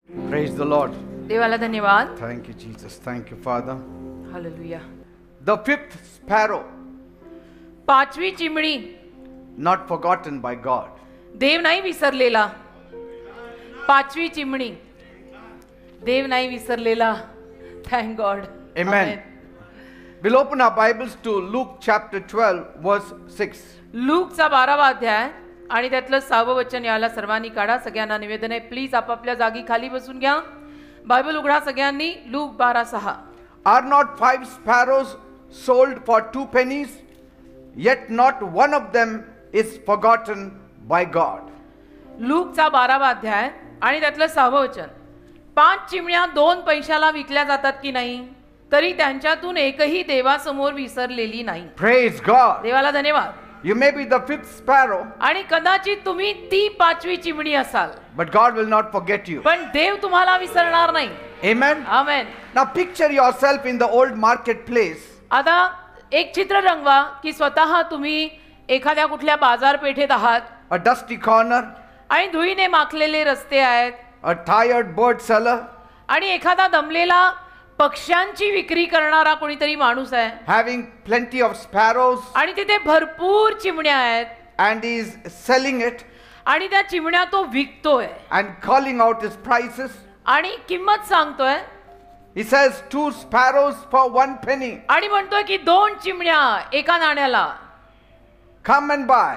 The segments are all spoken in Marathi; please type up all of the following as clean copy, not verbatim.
Praise the Lord. देवाला धन्यवाद. Thank you, Jesus. Thank you, Father. Hallelujah. The fifth sparrow, पाचवी चिमणी not forgotten by God. देव नाही विसरलेला. पाचवी चिमणी देव नाही विसरलेला. Thank god. Amen. We'll open our Bibles to Luke chapter 12, verse 6. लूकचा 12वा अध्याय आणि त्यातलं 6वं वचन याला सर्वांनी काढा. सगळ्यांना निवेदन आहे, प्लीज आपापल्या जागी खाली बसून घ्या. बायबल उघडा सगळ्यांनी. Look 12:6. Are not 5 sparrows sold for 2 pennies? Yet not one of them is forgotten by God. लूकचा 12वा अध्याय आणि त्यातलं 6वं वचन. 5 चिमण्या 2 पैशाला विकल्या जातात की नाही, तरी त्यांच्यातून एकही देवासमोर विसरलेली नाही. Praise God. देवाला धन्यवाद. You may be the 5th sparrow, आणि कदाचित तुम्ही ती 5वी चिमणी असाल, but God will not forget you. पण देव तुम्हाला विसरणार नाही. Amen. Amen. Now picture yourself in the old marketplace. आता एक चित्र रंगवा की स्वतः तुम्ही एखाद्या कुठल्या बाजारपेठेत आहात A dusty corner, आणि धुळीने माखलेले रस्ते आहेत a tired bird seller, आणि एखादा दमलेला पक्ष्यांची विक्री करणारा कोणीतरी माणूस आहे having plenty of sparrows, आणि तिथे भरपूर चिमण्या आहेत and he is selling it आणि त्या चिमण्या तो विकतोय and calling out his prices. आणि किंमत सांगतोय He says 2 sparrows for 1 penny. आणि म्हणतोय की 2 चिमण्या एका नाण्याला. Come and buy.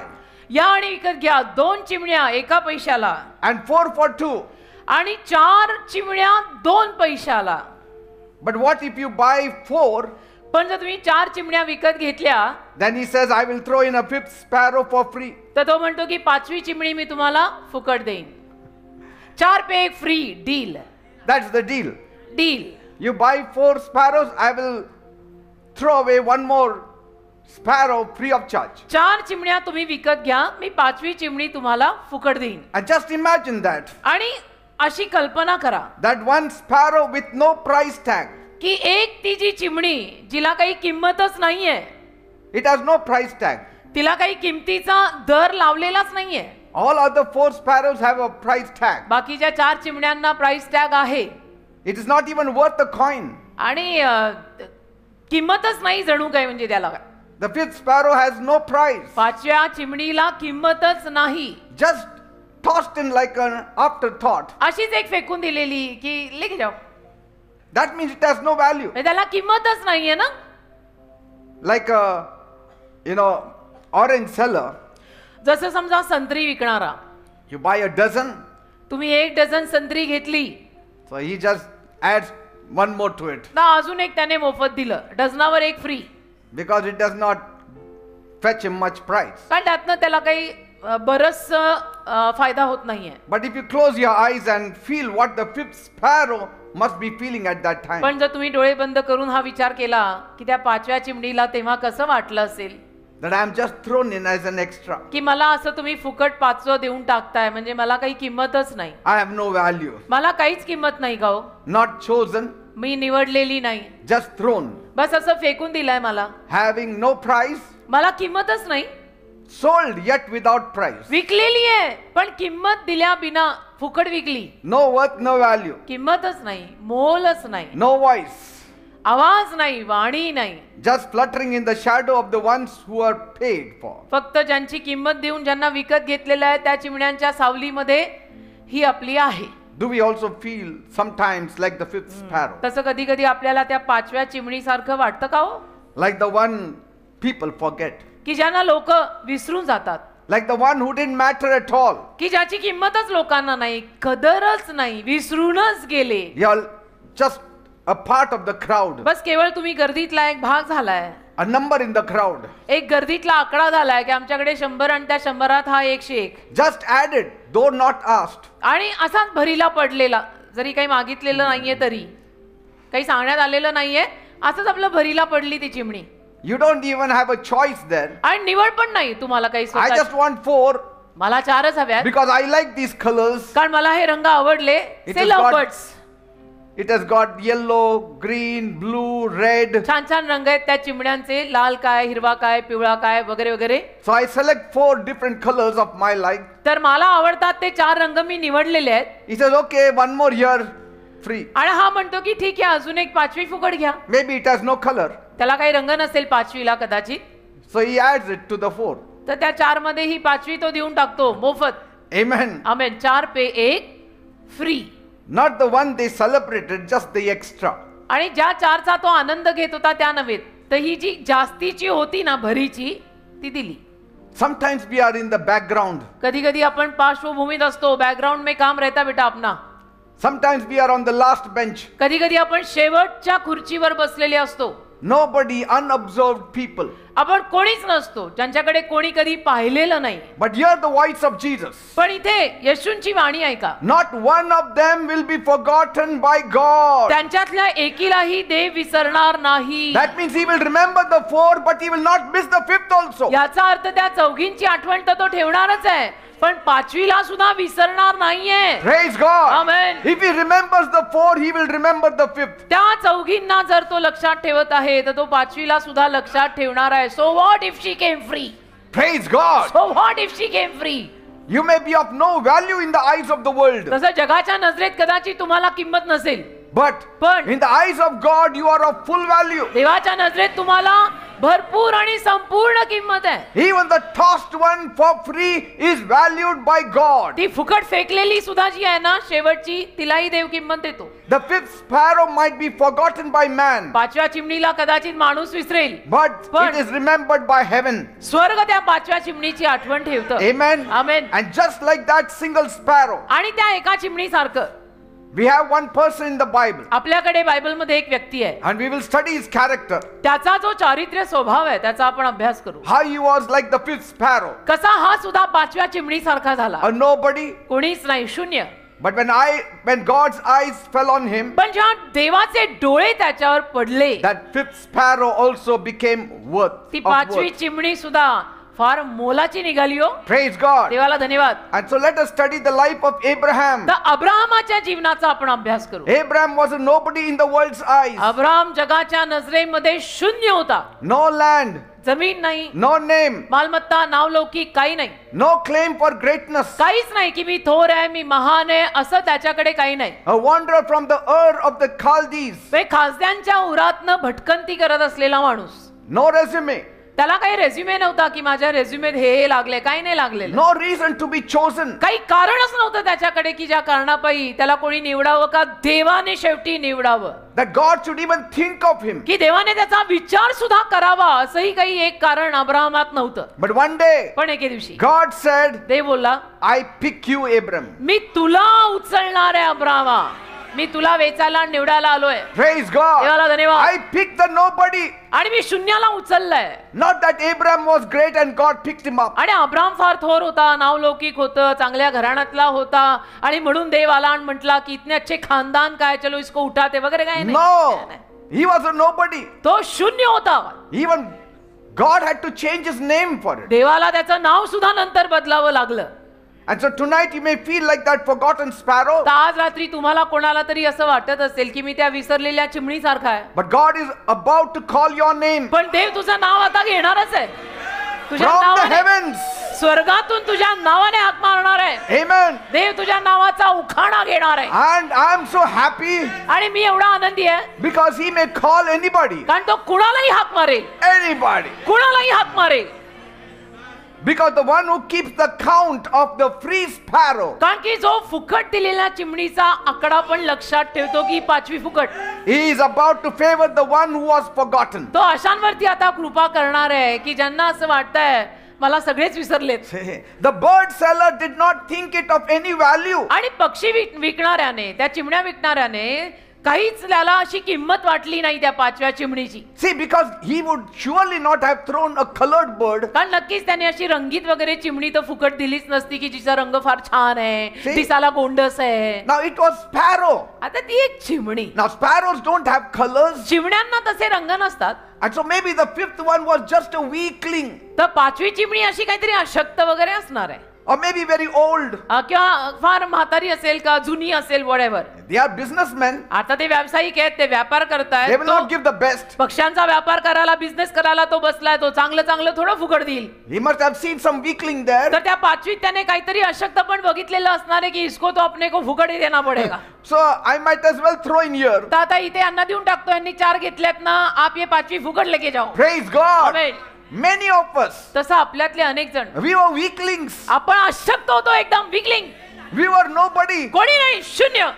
या आणि विकत घ्या. 2 चिमण्या एका पैशाला And 4 for 2. आणि 4 चिमण्या 2 पैशाला. But what if you buy 4? पण जर तुम्ही 4 चिमण्या विकत घेतल्या, Then he says, I will throw in a 5th sparrow for free. तर तो म्हणतो की 5वी चिमणी मी तुम्हाला फुकट देईन. 4 पे 1 free. Deal. That's the deal. Deal. You buy 4 sparrows, I will throw away 1 more sparrow free of charge. 4 चिमण्या तुम्ही विकत घ्या, मी 5वी चिमणी तुम्हाला फुकट देईन. And just imagine that. आणि अशी कल्पना करा That 1 sparrow with no price tag. की एक ती जी चिमणी जिला काही किंमतच नाहीये, It has no price tag. तिला काही किमतीचा दर लावलेलाच नाहीये. All other 4 sparrows have a price tag. बाकीच्या 4 चिमण्यांना प्राइस टॅग आहे It is not even worth a coin. आणि किंमतच नाही जणू काय. म्हणजे त्याला The 5th sparrow has no price. 5व्या चिमणीला किंमतच नाही. Just tossed in like an afterthought. अशीच एक फेकून दिलेली की लेके जाओ. That means it has no value. त्याला किंमतच नाहीये ना. Like a, orange seller. जसं समजा संत्री विकणारा, You buy a dozen, तुम्ही 1 डझन संत्री घेतली, so he just adds 1 more to it. तर अजून एक त्याने मोफत दिलं. डझनावर 1 free. Because it does not fetch him much price. कारण त्यातनं त्याला काही बरच फायदा होत नाहीये. But if you close your eyes and feel what the 5th sparrow must be feeling at that time. पण जर तुम्ही डोळे बंद करून हा विचार केला की त्या 5व्या चिमणीला तेव्हा कसं वाटलं असेल, That I am just thrown in as an extra. की मला असं तुम्ही फुकट 500 देऊन टाकताय, म्हणजे मला काही किंमतच नाही. I have no value. मला काहीच किंमत नाही गाव. Not chosen, मी निवडलेली नाही. just thrown. बस असं फेकून दिलाय मला. Having no price, मला किंमतच नाही. sold yet without price. विकलेली आहे पण किंमत दिल्या बिना फुकट विकली. No worth, no value. किंमतच नाही, मोलच नाही, No voice. आवाज नाही, वाणी नाही. Just fluttering in the shadow of the ones who are paid for. फक्त ज्यांची किंमत देऊन ज्यांना विकत घेतलेलं आहे त्या चिमण्यांच्या सावलीमध्ये ही आपली आहे. Do we also feel sometimes like the 5th sparrow? तसं कधी कधी आपल्याला त्या 5व्या चिमणीसारखं वाटतं का हो? Like the one people forget. की ज्यांना लोक विसरून जातात. Like the one who didn't matter at all. की ज्याची किंमतच लोकांना नाही, कदरच नाही, विसरूनच गेले. You're just a part of the crowd. बस केवळ तुम्ही गर्दीतला एक भाग झालाय. A number in the crowd. एक गर्दीतला आकडा झालाय की आमच्याकडे 100 आणि त्या 100त हा 101. Just added, though not asked. आणि असाच भरीला पडलेला, जरी काही मागितलेलं नाहीये, तरी काही सांगण्यात आलेलं नाहीये, असंच आपलं भरीला पडली ती चिमणी. You don't even have a choice there. आणि निवड पण नाही तुम्हाला काही. I just want 4 मला 4च हव्यात because I like these colors. कारण मला हे रंग आवडले. It say is love God. Birds. It has got yellow, green, blue, red. छान छान रंग आहेत त्या चिमण्यांचे, लाल काय, हिरवा काय, पिवळा काय वगैरे वगैरे. So I select 4 different colors of my light. तर मला आवडतात ते 4 रंग मी निवडलेले आहेत. He says, okay, one more here, free. आणि हा म्हणतो की ठीक आहे, अजून एक 5वी फुकट घ्या. Maybe it has no color. त्याला काही रंग नसेल 5वीला कदाचित. So he adds it to the 4. तर त्या 4 मध्ये ही 5वी तो देऊन टाकतो मोफत. Amen. Amen. 4 pay 1 free. Not the one they celebrated, just the extra. आणि ज्या 4चा तो आनंद घेत होता त्या नव्हे, तर ही जी जास्तीची होती ना भरीची ती दिली. Sometimes we are in the background. कधी कधी आपण पार्श्वभूमीत असतो, बॅकग्राउंड में काम रहता बेटा अपना. Sometimes we are on the last bench. कधी कधी आपण शेवटच्या खुर्चीवर बसलेले असतो. Nobody, unobserved people. आपण कोणीच नसतो, ज्यांच्याकडे कोणी कधी पाहिलेलं नाही. But hear the voice of Jesus. पण इथे येशूंची वाणी ऐका. Not one of them will be forgotten by God. त्यांच्यातल्या एकीलाही देव विसरणार नाही. That means he will remember the 4, but he will not miss the 5th also. याचा अर्थ त्या चौघींची आठवण तर तो ठेवणारच आहे, पण 5वीला सुद्धा विसरणार नाहीये. Praise God. Amen. If he remembers the 4, he will remember the 5th. त्या चौघींना जर तो लक्षात ठेवत आहे तर तो 5वीला सुद्धा लक्षात ठेवणार आहे. So what if she came free? Praise God. So what if she came free? You may be of no value in the eyes of the world. तसं जगाच्या नजरेत कदाचित तुम्हाला किंमत नसेल, But in the eyes of God, you are of full value. देवाच्या नजरेत तुम्हाला भरपूर आणि संपूर्ण किंमत आहे. Even the tossed one for free is valued by God. ती फुकट फेकलेली सुद्धा जी आहे ना शेवटची, तिलाही देव किंमत देतो. The 5th sparrow might be forgotten by man, 5व्या चिमणीला कदाचित माणूस visceral, but it is remembered by heaven. स्वर्ग त्या 5व्या चिमणीची आठवण ठेवतं. Amen. Amen. And just like that single sparrow, आणि त्या एका चिमणीसारखं we have one person in the Bible, आपल्याकडे बायबलमध्ये एक व्यक्ती आहे. and we will study his character. त्याचा जो चारित्र्य स्वभाव आहे त्याचा आपण अभ्यास करू. How he was like the 5th sparrow, कसा हा सुद्धा 5व्या चिमणीसारखा झाला. a nobody. कोणीच नाही, शून्य. But when God's eyes fell on him, पण जेव्हा देवाचे डोळे त्याच्यावर पडले, that 5th sparrow also became ती of 5वी worth. चिमणी सुद्धा फार मोलाची निघाली हो. Praise God. देवाला धन्यवाद. And so let us study the life of Abraham. तर अब्राहमाच्या जीवनाचा आपण अभ्यास करू. Abraham was a nobody in the world's eyes. Abraham जगाच्या नजरेमध्ये शून्य होता. No land, जमीन नाही, no name, मालमत्ता, नावलौकिक काही नाही. no claim for greatness. काहीच नाही की मी थोर आहे, मी महान आहे, असं त्याच्याकडे काही नाही. A wanderer from the Ur of the Chaldees. खासद्यांच्या उरातनं भटकंती करत असलेला माणूस. No resume, त्याला काही रेझ्युमे नव्हता की माझ्या रेझ्युमेत हे लागले, काही नाही लागलेलं. no reason to be chosen. काही कारणच नव्हतं त्याच्याकडे की ज्या कारणापायी त्याला कोणी निवडावं, का देवाने शेवटी निवडावं, That God should even think of him. की देवाने त्याचा विचार सुद्धा करावा, असंही काही एक कारण अब्राहमात नव्हतं. But one day, पण एके दिवशी God said, देव बोलला, I pick you, Abram. मी तुला उचलणार आहे अब्राहमा, मी तुला वेचायला निवडायला आलोय. Praise God. देवाला धन्यवाद. I picked the nobody. आणि मी शून्याला उचललंय. Not that Abraham was great and God picked him up. आणि अब्राहम फार थोर होता, नावलौकिक होतं, चांगल्या घराण्यातला होता, आणि म्हणून देव आला आणि म्हटला की इतने अच्छे खानदान काय, चलो इसको उठाते वगैरे काय नाही. No, he was a nobody. तो शून्य होता. Even God had to change his name for it. देवाला त्याचं नाव सुद्धा नंतर बदलावं लागलं. And so tonight you may feel like that forgotten sparrow. तर आज रात्री तुम्हाला कोणाला तरी असं वाटत असेल की मी त्या विसरलेल्या चिमणीसारखा आहे. But God is about to call your name पण देव तुझं नाव आता घेणारच आहे. तुझ्या from the नावाने, heavens. स्वर्गातून तुझ्या नावाने हाक मारणार आहे. Amen. देव तुझ्या नावाचा उखाणा घेणार आहे. And I am so happy आणि मी एवढा आनंदी आहे because he may call anybody. कारण तो कुणालाही हाक मारेल, Anybody. कुणालाही हाक मारेल. Because the one who keeps the count of the free sparrow, कारण की जो फुकट दिलेल्या चिमणीचा आकडा पण लक्षात ठेवतो की 5वी फुकट, he is about to favor the one who was forgotten. तो अशांवरती आता कृपा करणार आहे की ज्यांना असं वाटतंय मला सगळेच विसरलेत. The bird seller did not think it of any value. आणि पक्षी विकणाऱ्याने, त्या चिमण्या विकणाऱ्याने काहीच त्याला अशी किंमत वाटली नाही त्या 5व्या चिमणीची. See, because he would surely not have thrown a colored bird. कारण नक्कीच त्याने अशी रंगीत वगैरे चिमणी तर फुकट दिलीच नसती की जिचा रंग फार छान आहे, See? दिसायला गोंडस आहे. Now it was sparrow. आता ती एक चिमणी. Now sparrows don't have colors. चिमण्यांना तसे रंग नसतात. And so maybe the 5th one was just a weakling. तर 5वी चिमणी अशी काहीतरी अशक्त वगैरे असणार आहे. or maybe very old. किंवा फार म्हातारी असेल का जुनी असेल whatever. They are businessmen. आता ते व्यावसायिक आहेत, ते व्यापार They will करतायत. not give the best. पक्ष्यांचा व्यापार करायला बिझनेस करायला तो बसलाय, तो चांगलं चांगलं थोडं फुकट देईल. He must have seen some weakling there. तर त्या पाचवीत त्याने काहीतरी अशक्त पण बघितलेलं असणार आहे की इसको तो अपने को फुकट ही देना पडेगा. So I might as well throw in here. तर आता इथे यांना देऊन टाकतो, यांनी 4 घेतल्यात ना, आप ये 5वी फुकट लेके जाओ. Praise God. Amen. Many of us, तसं आपल्यातले अनेक जण we were weaklings. आपण अशक्त होतो, एकदम विकलिंग, We were nobody. कोणी नाही, शून्य.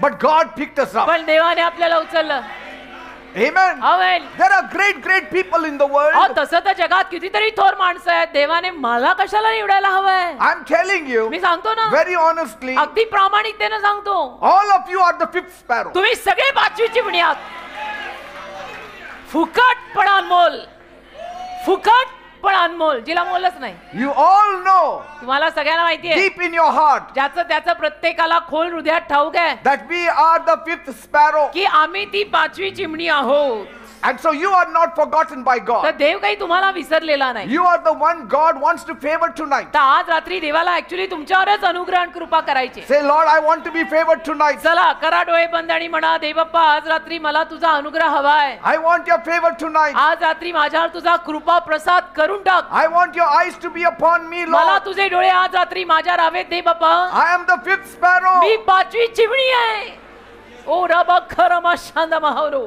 But God picked us up. पण देवाने आपल्याला उचललं. Amen. Amen. There are great people in the अहो, world. तसं तर जगात कितीतरी थोर माणसं आहेत. देवाने मला कशाला निवडायला हवंय? I'm telling you, मी सांगतो ना, very honestly, अगदी प्रामाणिकतेने सांगतो, all of you are the fifth sparrow. तुम्ही सगळे 5वी चिमणी आहात. फुकट पण अनमोल, फुकट पण अनमोल, जिला मोलच नाही. You all know, तुम्हाला सगळ्यांना माहिती आहे, deep in your heart, ज्याचं त्याचं प्रत्येकाला खोल हृदयात ठाऊक आहे that we are the fifth sparrow. की आम्ही ती 5वी चिमणी आहोत. And so you are not forgotten by तर God. देव काही तुम्हाला विसरलेला नाही. You are the one God wants to favor tonight. तर आज रात्री देवाला ऍक्च्युली तुमच्यावरच अनुग्रह आणि कृपा करायची. Say, Lord, I want to be favored tonight. चला करा डोळे बंद आणि म्हणा, देवप्पा आज रात्री मला तुझा अनुग्रह हवाय. I want your favor tonight. आज रात्री माझ्यावर तुझा कृपा प्रसाद करून टाक. I want your eyes to be upon me, मला Lord. तुझे डोळे आज रात्री माझ्या रावेत दे बाप्पा. I am the fifth sparrow. मी 5वी चिमणी आहे. ओ रबा खरमा शांदा महारो.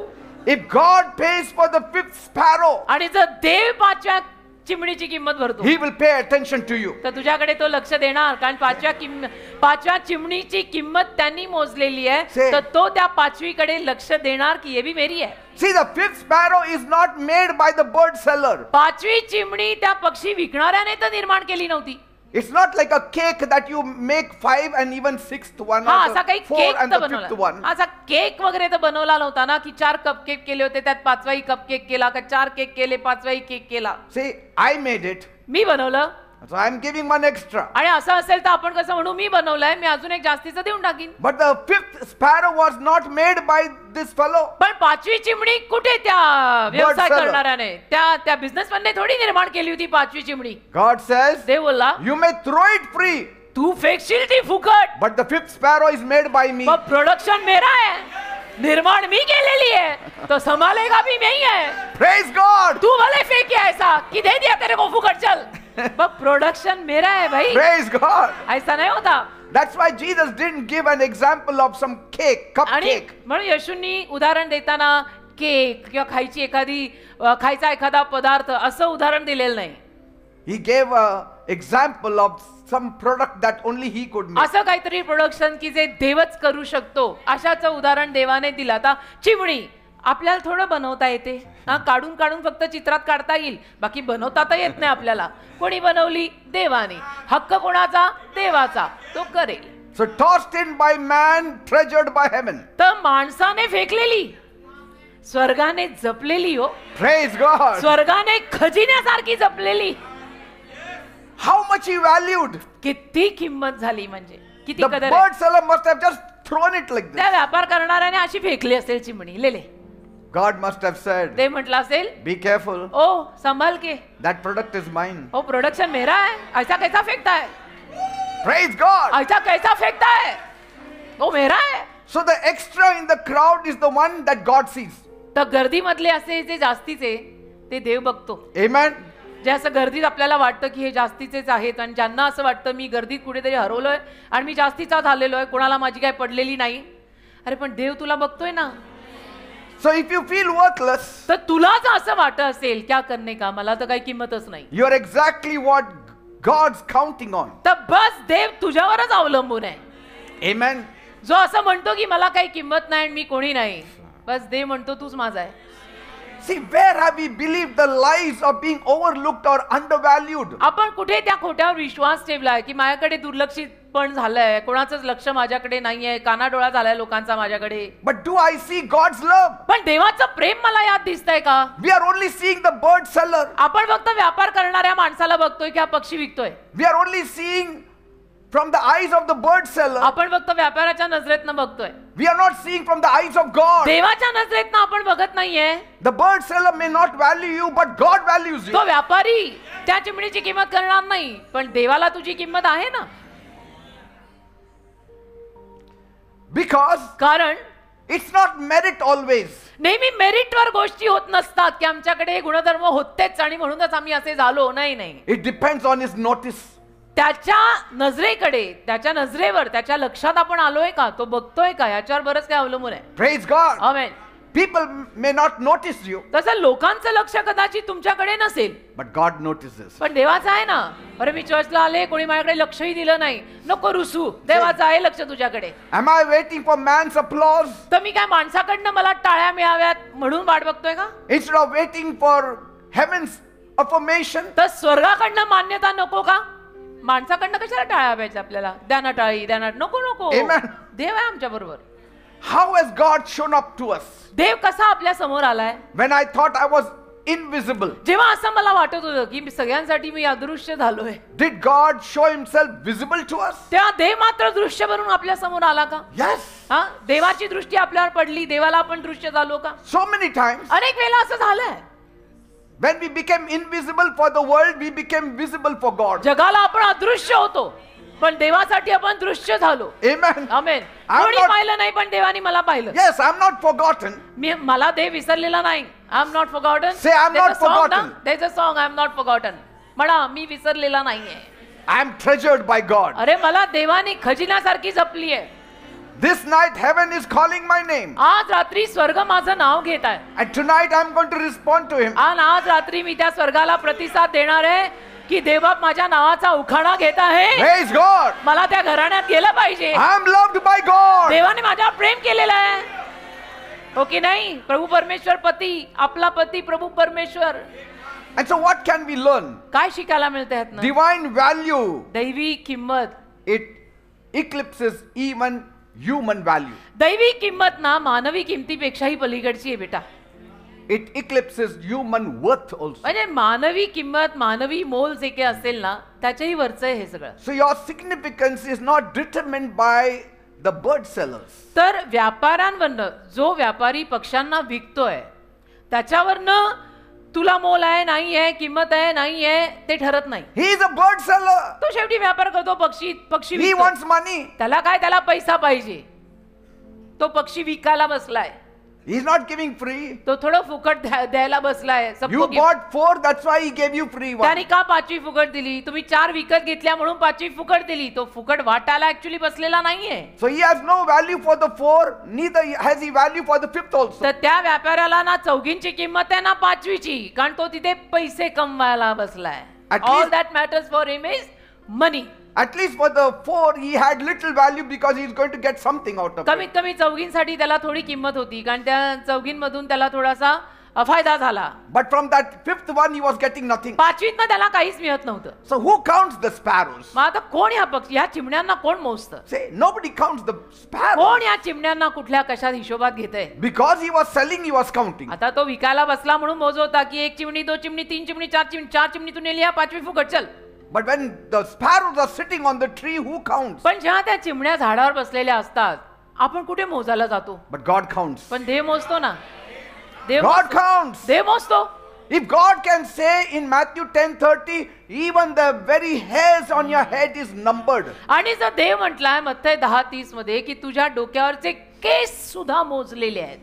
If God pays for the fifth sparrow, आणि जर देव 5व्या चिमणीची किंमत भरतो, He will pay attention to you. तर तुझ्याकडे तो लक्ष देणार. कारण 5व्या चिमणीची किंमत त्यांनी मोजलेली आहे. Say. तर तो त्या 5वीकडे लक्ष देणार की ये भी मेरी है. See, the fifth sparrow is not made by the bird seller. 5वी चिमणी त्या पक्षी विकणाऱ्याने तर निर्माण केली नव्हती. It's not like a cake that you make 5 and even 6th one, हा or असा the काही 4 केक and तर the 5th बनवला, one. असा केक वगैरे तर बनवला नव्हता ना, की 4 कपकेक केले होते, त्यात 5वाही कपकेक केला का, 4 केक केले 5वाही केक केला. See, I made it, मी बनवलं. so I'm giving one extra. आणि असं असेल तर आपण कसं म्हणू, मी बनवलंय, मी अजून एक जास्तीचं देऊन टाकीन. But the fifth sparrow was not made by this fellow. पण 5वी चिमणी कुठे त्या व्यवसाय seller. करणाऱ्याने, त्या बिझनेसमॅनने थोडी निर्माण केली होती 5वी चिमणी. God says, देव बोलला, you may throw it free, तू फेकशील ती फुकट, but the fifth sparrow is made by me. पण प्रोडक्शन मेरा है, निर्माण मी केलेली है, तो संभालेगा भी मैं ही है. Praise God. तू भले फेंके ऐसा कि दे दिया तेरे को फुकट, चल, पर प्रोडक्शन मेरा है भाई. Praise God. ऐसा नाही होता. That's why Jesus didn't give an example of some cake, आणि cupcake. म्हणून येशूंनी उदाहरण देताना केक किंवा खायचा एखादा पदार्थ असं उदाहरण दिलेलं नाही. He gave an example of some product that only He could make. असं काहीतरी प्रोडक्शन की जे देवच करू शकतो, अशाचं उदाहरण देवाने दिलं. आता चिमणी आपल्याला थोडं बनवता येते, हा, काढून फक्त चित्रात काढता येईल, बाकी बनवता तर येत नाही आपल्याला. कोणी बनवली? देवाने. हक्क कोणाचा? देवाचा. तो करेल. So tossed in by man, treasured by heaven. तर माणसाने फेकलेली, स्वर्गाने जपलेली. हो, Praise God. स्वर्गाने खजिन्यासारखी जपलेली. How much He valued. किती किंमत झाली, म्हणजे किती The कदर आहे. bird seller must have just thrown it like त्या this. व्यापार करणाऱ्याने अशी फेकली असेल चिमणी. लेले God must have said, ते म्हटलं असेल, be careful, ओ संभाल के, that product is mine. ओ प्रोडक्शन मेरा है, ऐसा कैसा फेंकता है, Praise God. ऐसा कैसा फेंकता है, वो मेरा है. So the extra in the crowd is the one that God sees. तर गर्दीमधले असे जे जास्तीचे ते देव बघतो. Amen. जे असं गर्दीत आपल्याला वाटतं की हे जास्तीचेच आहेत, आणि ज्यांना असं वाटतं मी गर्दीत कुठेतरी हरवलोय आणि मी जास्तीचा झालेलो आहे, कोणाला माझी काय पडलेली नाही. अरे पण देव तुला बघतोय ना. So if you feel worthless, तर तुलाच असं वाटत असेल क्या करणे का, मला तर काही किंमतच नाही, you're exactly what God's counting on. तर बस देव तुझ्यावरच अवलंबून आहे. Amen. जो असं म्हणतो की मला काही किंमत नाही आणि मी कोणी नाही, बस देव म्हणतो तूच माझा आहे. See, where have we believed the lies of being overlooked or undervalued? आपण कुठे त्या खोट्यावर विश्वास ठेवलाय की माझ्याकडे दुर्लक्षित पण झालंय, कोणाचंच लक्ष माझ्याकडे नाहीये, कानाडोळा झालाय लोकांचा माझ्याकडे. But do I see God's love? पण देवाचं प्रेम मला यात दिसतंय का? We are only seeing the bird seller. आपण फक्त व्यापार करणाऱ्या माणसाला बघतोय की हा पक्षी विकतोय. We are only seeing from the eyes of the bird seller. आपण फक्त व्यापाराच्या नजरेतनं बघतोय. We are not seeing from the eyes of God. देवाच्या नजरेतनं आपण बघत नाहीये. The bird seller may not value you, but God values you. तो व्यापारी त्या चिमणीची किंमत करणार नाही, पण देवाला तुझी किंमत आहे ना. Because कारण it's not merit always. नेहमी मेरिटवर गोष्टी होत नसतात की आमच्याकडे हे गुणधर्म होतेच आणि म्हणूनच आम्ही असे झालो. नाही. It depends on his notice. त्याच्या नजरेकडे, त्याच्या नजरेवर, त्याच्या लक्षात आपण आलोय का, तो बघतोय का, याच्यावर बरंच काय अवलंबून आहे. Praise God. Amen. People may not notice you, तसं लोकांचं लक्ष कदाचित तुमच्याकडे नसेल, but God notices. पण देवाचं आहे ना. अरे मी चर्चला आले, कोणी माझ्याकडे लक्षही दिलं नाही, नको रुसू, देवाचं आहे लक्ष तुझ्याकडे. Am I waiting for man's applause? तर मी काय माणसाकडनं मला टाळ्या मिळाव्यात म्हणून वाट बघतोय का? Instead of waiting for heaven's affirmation, तर स्वर्गाकडनं मान्यता नको का? माणसाकडनं कशाला टाळ्या पाहिजे आपल्याला? द्याना टाळी, द्याना, नको. Amen. देव आहे आमच्या बरोबर. how has God shown up to us? देव कसा आपल्या समोर आलाय? When I thought I was invisible, जेव्हा असं मला वाटत होतं की सगळ्यांसाठी मी अदृश्य झालोय, did God show himself visible to us? तेव्हा देव मात्र दृश्य बनून आपल्या समोर आला का? Yes. हा, देवाची दृष्टी आपल्यावर पडली, देवाला आपण दृश्य झालो का? So many times, अनेक वेळा असं झालंय. when we became invisible for the world, we became visible for God. जगाला आपण अदृश्य होतो, पण देवासाठी आपण दृश्य झालो. Amen. आमेन. I'm कोणी not- पाहिलं नाही, पण देवाने मला पाहिलं. Yes, I'm not forgotten. मला देव विसरलेला नाही. I am not forgotten. Say, I'm not forgotten. There is a song, I am not forgotten. म्हणा, मी विसरलेला नाहीये. I am treasured by God. अरे मला देवाने खजिन्यासारखी जपली आहे. This night, heaven is calling my name. आज रात्री स्वर्ग माझं नाव घेत आहे. And tonight, I'm going to respond to him. आणि आज रात्री मी त्या स्वर्गाला प्रतिसाद देणार आहे की देवबाप माझ्या नावाचा उखाणा घेत आहे. Praise God. मला त्या घराण्यात गेलं पाहिजे. I'm loved by God. देवाने माझ्यावर प्रेम केलेलं आहे. हो की नाही? प्रभू परमेश्वर पती, आपला पती प्रभू परमेश्वर. And so what can we learn? काय शिकायला मिळतं ह्यातनं? Divine value. दैवी किंमत. It eclipses even human value. दैवी किंमत ना मानवी किमतीपेक्षाही पलीकडची आहे बेटा. It eclipses human worth also. म्हणजे मानवी किंमत, मानवी मोल जे काही असेल ना, त्याच्याही वरचं आहे हे सगळं. So your significance is not determined by the bird sellers. तर व्यापाऱ्यांवरनं, जो व्यापारी पक्ष्यांना विकतोय त्याच्यावरनं तुला मोल आहे नाही आहे, किंमत आहे नाही आहे, ते ठरत नाही. He is a bird seller. तो शेवटी व्यापार करतो, पक्षी He विकतो. wants money. त्याला काय, त्याला पैसा पाहिजे. तो पक्षी विकायला बसलाय, He's not giving free. तो थोडं फुकट द्यायला बसलाय. You bought 4, that's why he gave you free one. त्याने का 5वी फुकट दिली? तुम्ही 4 विकत घेतल्या म्हणून 5वी फुकट दिली. तो फुकट वाटायला ऍक्च्युली बसलेला नाहीये. So he has no value for the 4, neither has he value for the 5th also. तर त्या व्यापाऱ्याला ना 4ची किंमत आहे ना 5वीची, कारण तो तिथे पैसे कमवायला बसलाय. At All least- that matters for him is money. At least for the 4, he had little value because he's going to get something out of it. कमीत कमी 4साठी त्याला थोडी किंमत होती, कारण त्या 4मधून त्याला थोडासा फायदा झाला. But from that 5th one, he was getting nothing. 5वीतनं त्याला काहीच मिळत नव्हतं. So who counts the sparrows? मग आता कोण ह्या चिमण्यांना कोण मोजतं? Say, nobody counts the sparrows. कोण या चिमण्यांना कुठल्या कशात हिशोबात घेतंय? Because he was selling, he was counting. आता तो विकायला बसला म्हणून मोजवता की 1 चिमणी, 2 चिमणी, 3 चिमणी, 4 चिमणी, 4 चिमणी तू नेली, 5वी फुकट चल. But when the sparrows are sitting on the tree, who counts? पण जेव्हा त्या चिमण्या झाडावर बसलेल्या असतात, आपण कुठे मोजायला जातो? But God counts. पण देव मोजतो ना. देव God मोजतो. counts. देव मोजतो. If God can say in Matthew 10:30, even the very hairs on your head is numbered. आणि जर देव म्हटलाय मत्थय 10:30 मध्ये की तुझ्या डोक्यावरचे केस सुद्धा मोजलेले आहेत.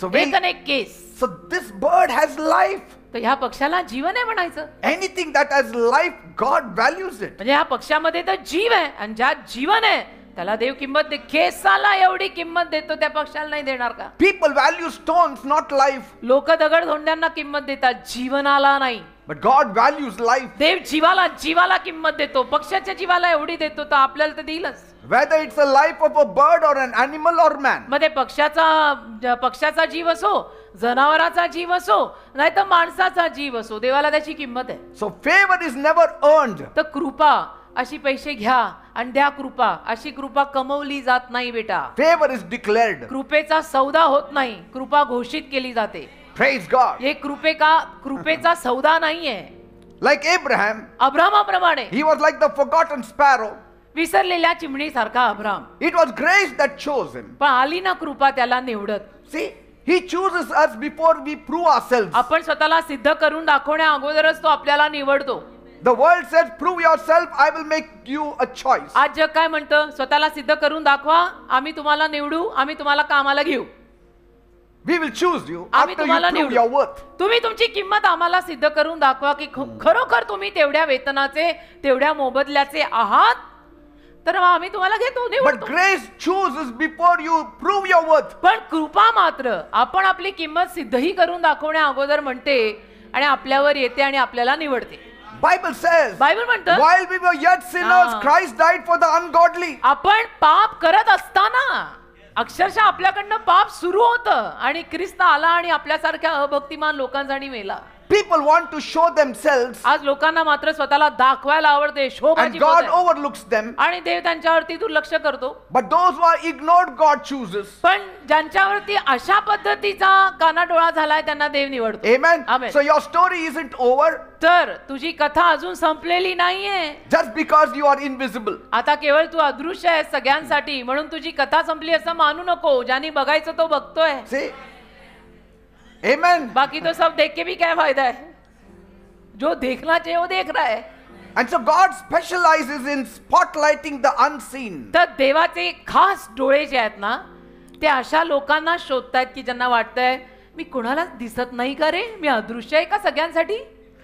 So we- एक अनेक केस. So this bird has life. तर ह्या पक्षाला जीवन आहे म्हणायचं. Anything that has life, God values it. म्हणजे ह्या पक्षामध्ये तर जीव आहे, आणि ज्या जीवन आहे त्याला देव किंमत दे. केसाला एवढी किंमत देतो, त्या पक्षाला नाही देणार का? People value stones, not life. लोक दगड धोंड्यांना किंमत देतात, जीवनाला नाही. But God values life. देव जीवाला किंमत देतो. पक्षाच्या जीवाला एवढी देतो तर आपल्याला तर देईलच. Whether it's the life of a bird or an animal or man. मध्ये पक्षाचा जीव असो, जनावराचा जीव असो, नाही तर माणसाचा जीव असो, देवाला त्याची किंमत आहे. So favor is never earned. तर कृपा अशी पैसे घ्या आणि द्या कृपा, अशी कृपा कमवली जात नाही बेटा. Favor is declared. कृपेचा सौदा होत नाही, कृपा घोषित केली जाते. Praise God. हे कृपेचा सौदा नाहीये. Like Abraham, अब्रामाप्रमाणे he was like the forgotten sparrow. विसरलेल्या चिमणीसारखा Abram. It was grace that chose him. पण आली ना कृपा त्याला निवडत. See, he chooses us before we prove ourselves. आपण स्वतःला सिद्ध करून दाखवण्या अगोदरच तो आपल्याला निवडतो. The world says, prove yourself, I will make you a choice. आज जग काय म्हणतं? स्वतःला सिद्ध करून दाखवा, आम्ही तुम्हाला निवडू, आम्ही तुम्हाला कामाला घेऊ. We will choose you आम्ही after you तुम्हाला prove your निवडू. worth. तुम्ही तुमची किंमत आम्हाला सिद्ध करून दाखवा की खरोखर तुम्ही तेवढ्या वेतनाचे, तेवढ्या मोबदल्याचे आहात, तर आम्ही तुम्हाला घेतो, But निवडतो. grace chooses before you prove your worth. पण कृपा मात्र आपण आपली किंमत सिद्धही करून दाखवण्या अगोदर म्हणते आणि आपल्यावर येते आणि आपल्याला निवडते. Bible says, बायबल म्हणतं, while we were yet sinners, Ah. Christ died for the ungodly. आपण पाप करत असताना अक्षरशः आपल्याकडनं पाप सुरू होतं आणि ख्रिस्त आला आणि आपल्यासारख्या अभक्तिमान लोकांसाठी मेला. People want to show themselves, आज लोकांना मात्र स्वतःला दाखवायला आवडते, and शोभाची God पद्धत. overlooks them. आणि देव त्यांच्यावरती दुर्लक्ष करतो. But those who are ignored, God chooses. पण ज्यांच्यावरती अशा पद्धतीचा कानाडोळा झालाय त्यांना देव निवडतो. Amen. Amen. So your story isn't over तर तुझी कथा अजून संपलेली नाहीये. just because you are invisible. आता केवळ तू अदृश्य आहेस सगळ्यांसाठी म्हणून तुझी कथा संपली असं मानू नको. ज्याने बघायचं तो बघतोय. See? Amen. बाकी तो सब देख के भी क्या फायदा है? जो देखना चाहिए वो देख रहा है. And so God specializes in spotlighting the unseen. तर देवाचे खास डोळे जे आहेत ना ते अशा लोकांना शोधतायत की ज्यांना वाटतंय मी कोणालाच दिसत नाही का रे, मी अदृश्य आहे का सगळ्यांसाठी.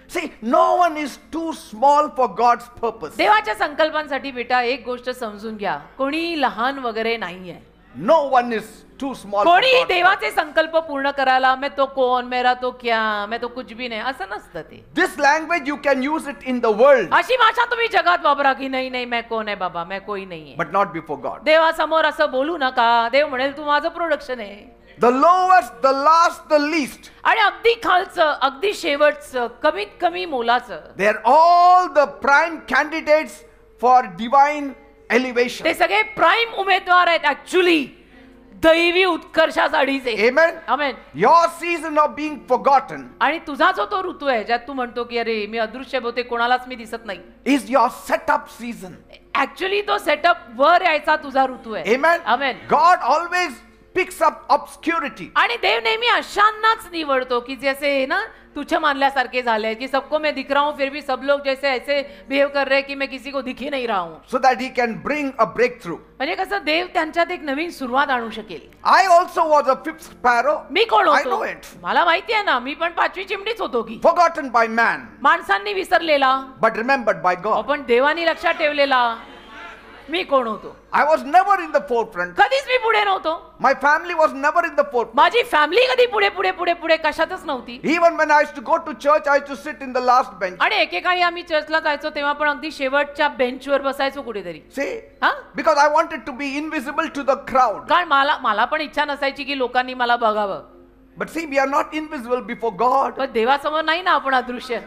See, no one is too small for God's purpose. देवाच्या संकल्पांसाठी बेटा एक गोष्ट समजून घ्या, कोणी लहान वगैरे नाहीये. No one is too small for कोणीही God's देवाचे संकल्प पूर्ण करायला मैं तो कौन, मेरा तो क्या, मैं तो कुछ भी नाही असं नसतं ते. This language you can use it in the world, अशी भाषा तुम्ही जगात वापरा की नाही नाही मैं कोण आहे बाबा, मैं कोई नाहीये. but not before God. देवासमोर असं बोलू नका. देव म्हणेल तू माझं प्रोडक्शन आहे. The lowest, the last, the least, आणि अगदी खालचं, अगदी शेवटचं, कमीत कमी मोलाचं, they are all the prime candidates for divine elevation. ते सगळे प्राइम उमेदवार आहेत ऍक्च्युली दैवी उत्कर्षासाठीचे. Amen. Amen. Your season of being forgotten आणि तुझा जो तो ऋतू आहे ज्यात तू म्हणतो की अरे मी अदृश्य होते, कोणालाच मी दिसत नाही, is your setup season. Actually तो सेटअप वर यायचा तुझा ऋतू आहे. Amen. आमेन. God always picks up obscurity. आणि देव नेहमी अशांनाच निवडतो की जैसे ना तुझ्या मानल्यासारखे झाले की सबको मैं दिख रहा हूं फिर भी सब लोग जैसे ऐसे बिहेव कर रहे हैं कि मैं किसी को दिख ही नहीं रहा हूं. So that he can bring a breakthrough. म्हणजे कसं देव त्यांच्यात एक नवीन सुरुवात आणू शकेल. I also was a fifth sparrow. मी कोण I होतो know it. मला माहिती आहे ना, मी पण पाचवी चिमणीच होतो की Forgotten by man, माणसांनी विसरलेला but remembered by God. आपण देवानी लक्षात ठेवलेला. मी कोण होतो? I was never in the forefront. कधीच मी पुढे नव्हतो. My family was never in the forefront. माझी फॅमिली कधी पुढे पुढे पुढे पुढे कशातच नव्हती. Even when I used to go to church, I used to sit in the last bench. आणि एकेकाळी आम्ही चर्चला जायचो तेव्हा पण अगदी शेवटच्या बेंचवर बसायचो कुठेतरी. See? हा? Because I wanted to be invisible to the crowd. कारण मला पण इच्छा नसायची की लोकांनी मला बघावं. But see, we are not invisible before God. पण देवासमोर नाही ना आपण अदृश्य.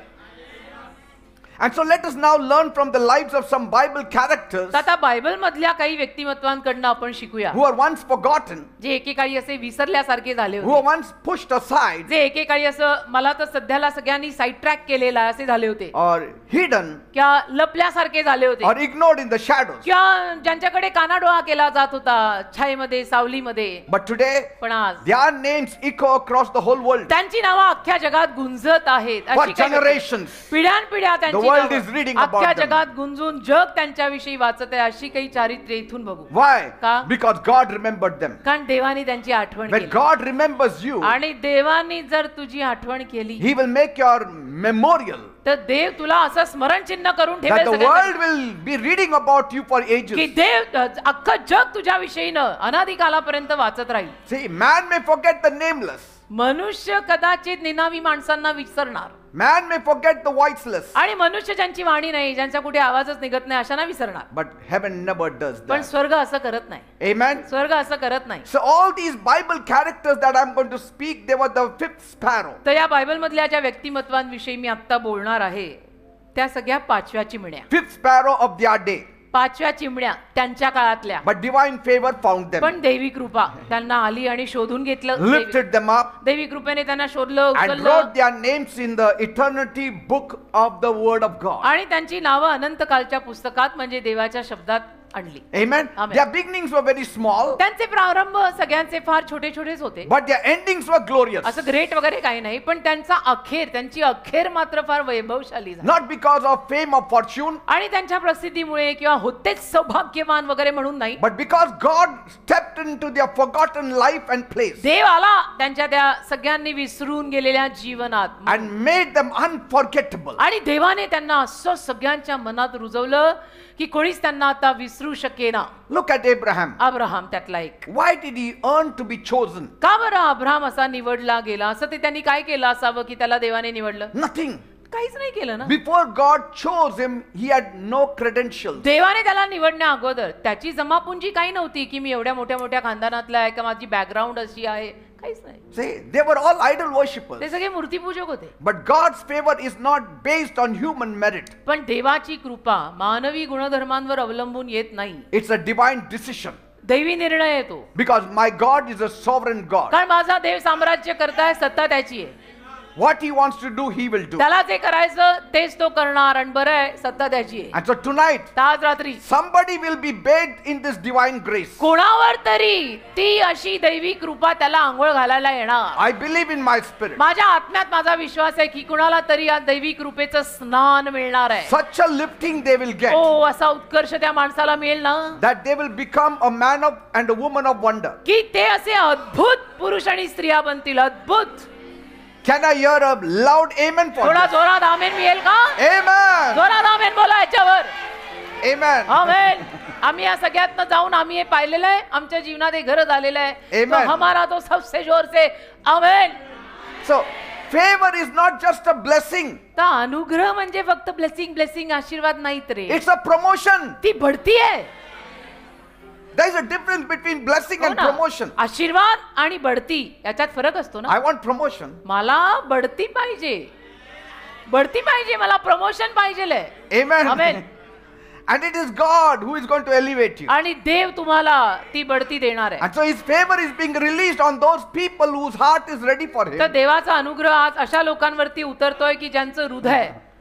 And so let us now learn from the lives of some Bible characters तर आता बायबल मधल्या काही व्यक्तिमत्वांकडनं आपण शिकूया who are once forgotten, जे एकेकाळी असे विसरल्यासारखे झाले who होते, are once pushed aside जे एकेकाळी असं मला तर सध्याला सगळ्यांनी साईड ट्रॅक केलेला असे झाले होते, or hidden किंवा लपल्यासारखे झाले होते, or ignored in the shadows. किंवा ज्यांच्याकडे कानाडोळा केला जात होता छायेमध्ये सावलीमध्ये. But today, पण आज their names echo across the whole world. त्यांची नावं अख्ख्या जगात गुंजत आहेत. For अशी काही generations. पिढ्यानपिढ्या त्यांची The world नावं is reading about अख्ख्या them. जगात गुंजून जग त्यांच्याविषयी वाचत आहे. अशी काही चारित्र्य इथून बघू. Why? का? Because God remembered them. कारण देवानी त्यांची आठवण When केली. God remembers you, आणि देवानी जर तुझी आठवण केली He will make your memorial तर देव तुला असं स्मरणचिन्ह करून that ठेवेल the सगळ्यांसाठी. world will be reading about you for की ages. देव अख्खं जग तुझ्या विषयीनं अनादिकालापर्यंत वाचत राहील. See, man may forget the nameless. मनुष्य कदाचित निनावी माणसांना विसरणार Man may forget the voiceless. आणि मनुष्य ज्यांची वाणी नाही, ज्यांचा कुठे आवाजच निघत नाही अशांना विसरणार. But heaven never does पण that. स्वर्ग असं करत नाही. Amen. स्वर्ग असं करत नाही. So all these Bible characters that I'm going to speak, they were the fifth sparrow. तर या बायबल मधल्या ज्या व्यक्तिमत्वांविषयी मी आता बोलणार आहे त्या सगळ्या पाचव्या चिमण्या. Fifth sparrow of their day. 5व्या चिमण्या त्यांच्या काळातल्या, but divine favor found them, पण देवी कृपा त्यांना आली आणि शोधून घेतलं. lifted them up, देवी कृपेने त्यांना शोधलं, and उचललं wrote their names in the eternity book of the word of God. आणि त्यांची नावं अनंत कालच्या पुस्तकात म्हणजे देवाच्या शब्दात आणली. Amen. Amen. Their beginnings were very small, त्यांचे प्रारंभ सगळ्यांचे फार छोटे छोटेच होते, but their endings were glorious. असं ग्रेट वगैरे काही नाही, पण त्यांचा अखेर, त्यांची अखेर मात्र फार वैभवशाली झाली. Not because of fame or fortune, आणि त्यांच्या प्रसिद्धीमुळे किंवा होतेच सौभाग्यवान वगैरे म्हणून नाही, but because God stepped into their forgotten life and place देव आला त्यांच्या त्या सगळ्यांनी विसरून गेलेल्या जीवनात and made them unforgettable. आणि देवाने त्यांना असं सगळ्यांच्या मनात रुजवलं की कोणीच त्यांना आता विसरू शकेना. Look at Abraham. अब्राहम त्यातला एक. Why did he earn to be chosen? का बरं अब्राहम असा निवडला गेला? असं ते त्यांनी काय केलं असावं की त्याला देवाने निवडलं? Nothing. काहीच नाही केलं ना. Before God chose him, he had no credentials. देवाने त्याला निवडण्या अगोदर त्याची जमापुंजी काही नव्हती की मी एवढ्या मोठ्या मोठ्या खानदानातला आहे का माझी बॅकग्राऊंड अशी आहे, काहीच नाही. See, they were all idol worshippers. ते सगळे मूर्तीपूजक होते. But God's favor is not based on human merit. पण देवाची कृपा मानवी गुणधर्मांवर अवलंबून येत नाही. It's a divine decision. दैवी निर्णय येतो. Because my God is a sovereign God. कारण माझा देव साम्राज्य करताय, सत्ता त्याची आहे. What he wants to do, he will do. त्याला जे करायचं तेच तो करणार आणि बरं आहे सत्ता त्याची आहे. And so tonight, आज रात्री somebody will be bathed in this divine grace. कोणावर तरी ती अशी दैवी कृपा त्याला आंघोळ घालायला येणार. I believe in my spirit. माझ्या आत्म्यात माझा विश्वास आहे की कुणाला तरी या दैवी कृपेचं स्नान मिळणार आहे. Such a lifting they will get, ओ असा उत्कर्ष त्या माणसाला मिळेल ना that they will become a man of and a woman of wonder. की ते असे अद्भुत पुरुष आणि स्त्रिया बनतील. अद्भुत. Can I hear a loud amen for थोडा this? जोरात आमेन मिळेल का? Amen. जोरात आमेन बोला याच्यावर. Amen. आमेन. आम्ही या सगळ्यातनं जाऊन आम्ही हे पाहिलेलं आहे, आमच्या जीवनात हे घर झालेलं आहे. Amen. तो हमारा तो सबसे जोर से आमेन. So, favor is not just a blessing. तर अनुग्रह म्हणजे फक्त ब्लेसिंग आशीर्वाद नाहीत रे, It's a promotion. ती बढती आहे. There is a difference between blessing हो and ना? promotion. आशीर्वाद आणि बढती याच्यात फरक असतो ना. I want promotion. मला बढती पाहिजे, बढती पाहिजे, मला प्रमोशन पाहिजे. Amen. Amen. And it is God who is going to elevate you. आणि देव तुम्हाला ती बढती देणार आहे. And so his favor is being released on those people whose heart is ready for तर him. देवाचा अनुग्रह आज अशा लोकांवरती उतरतोय की ज्यांचं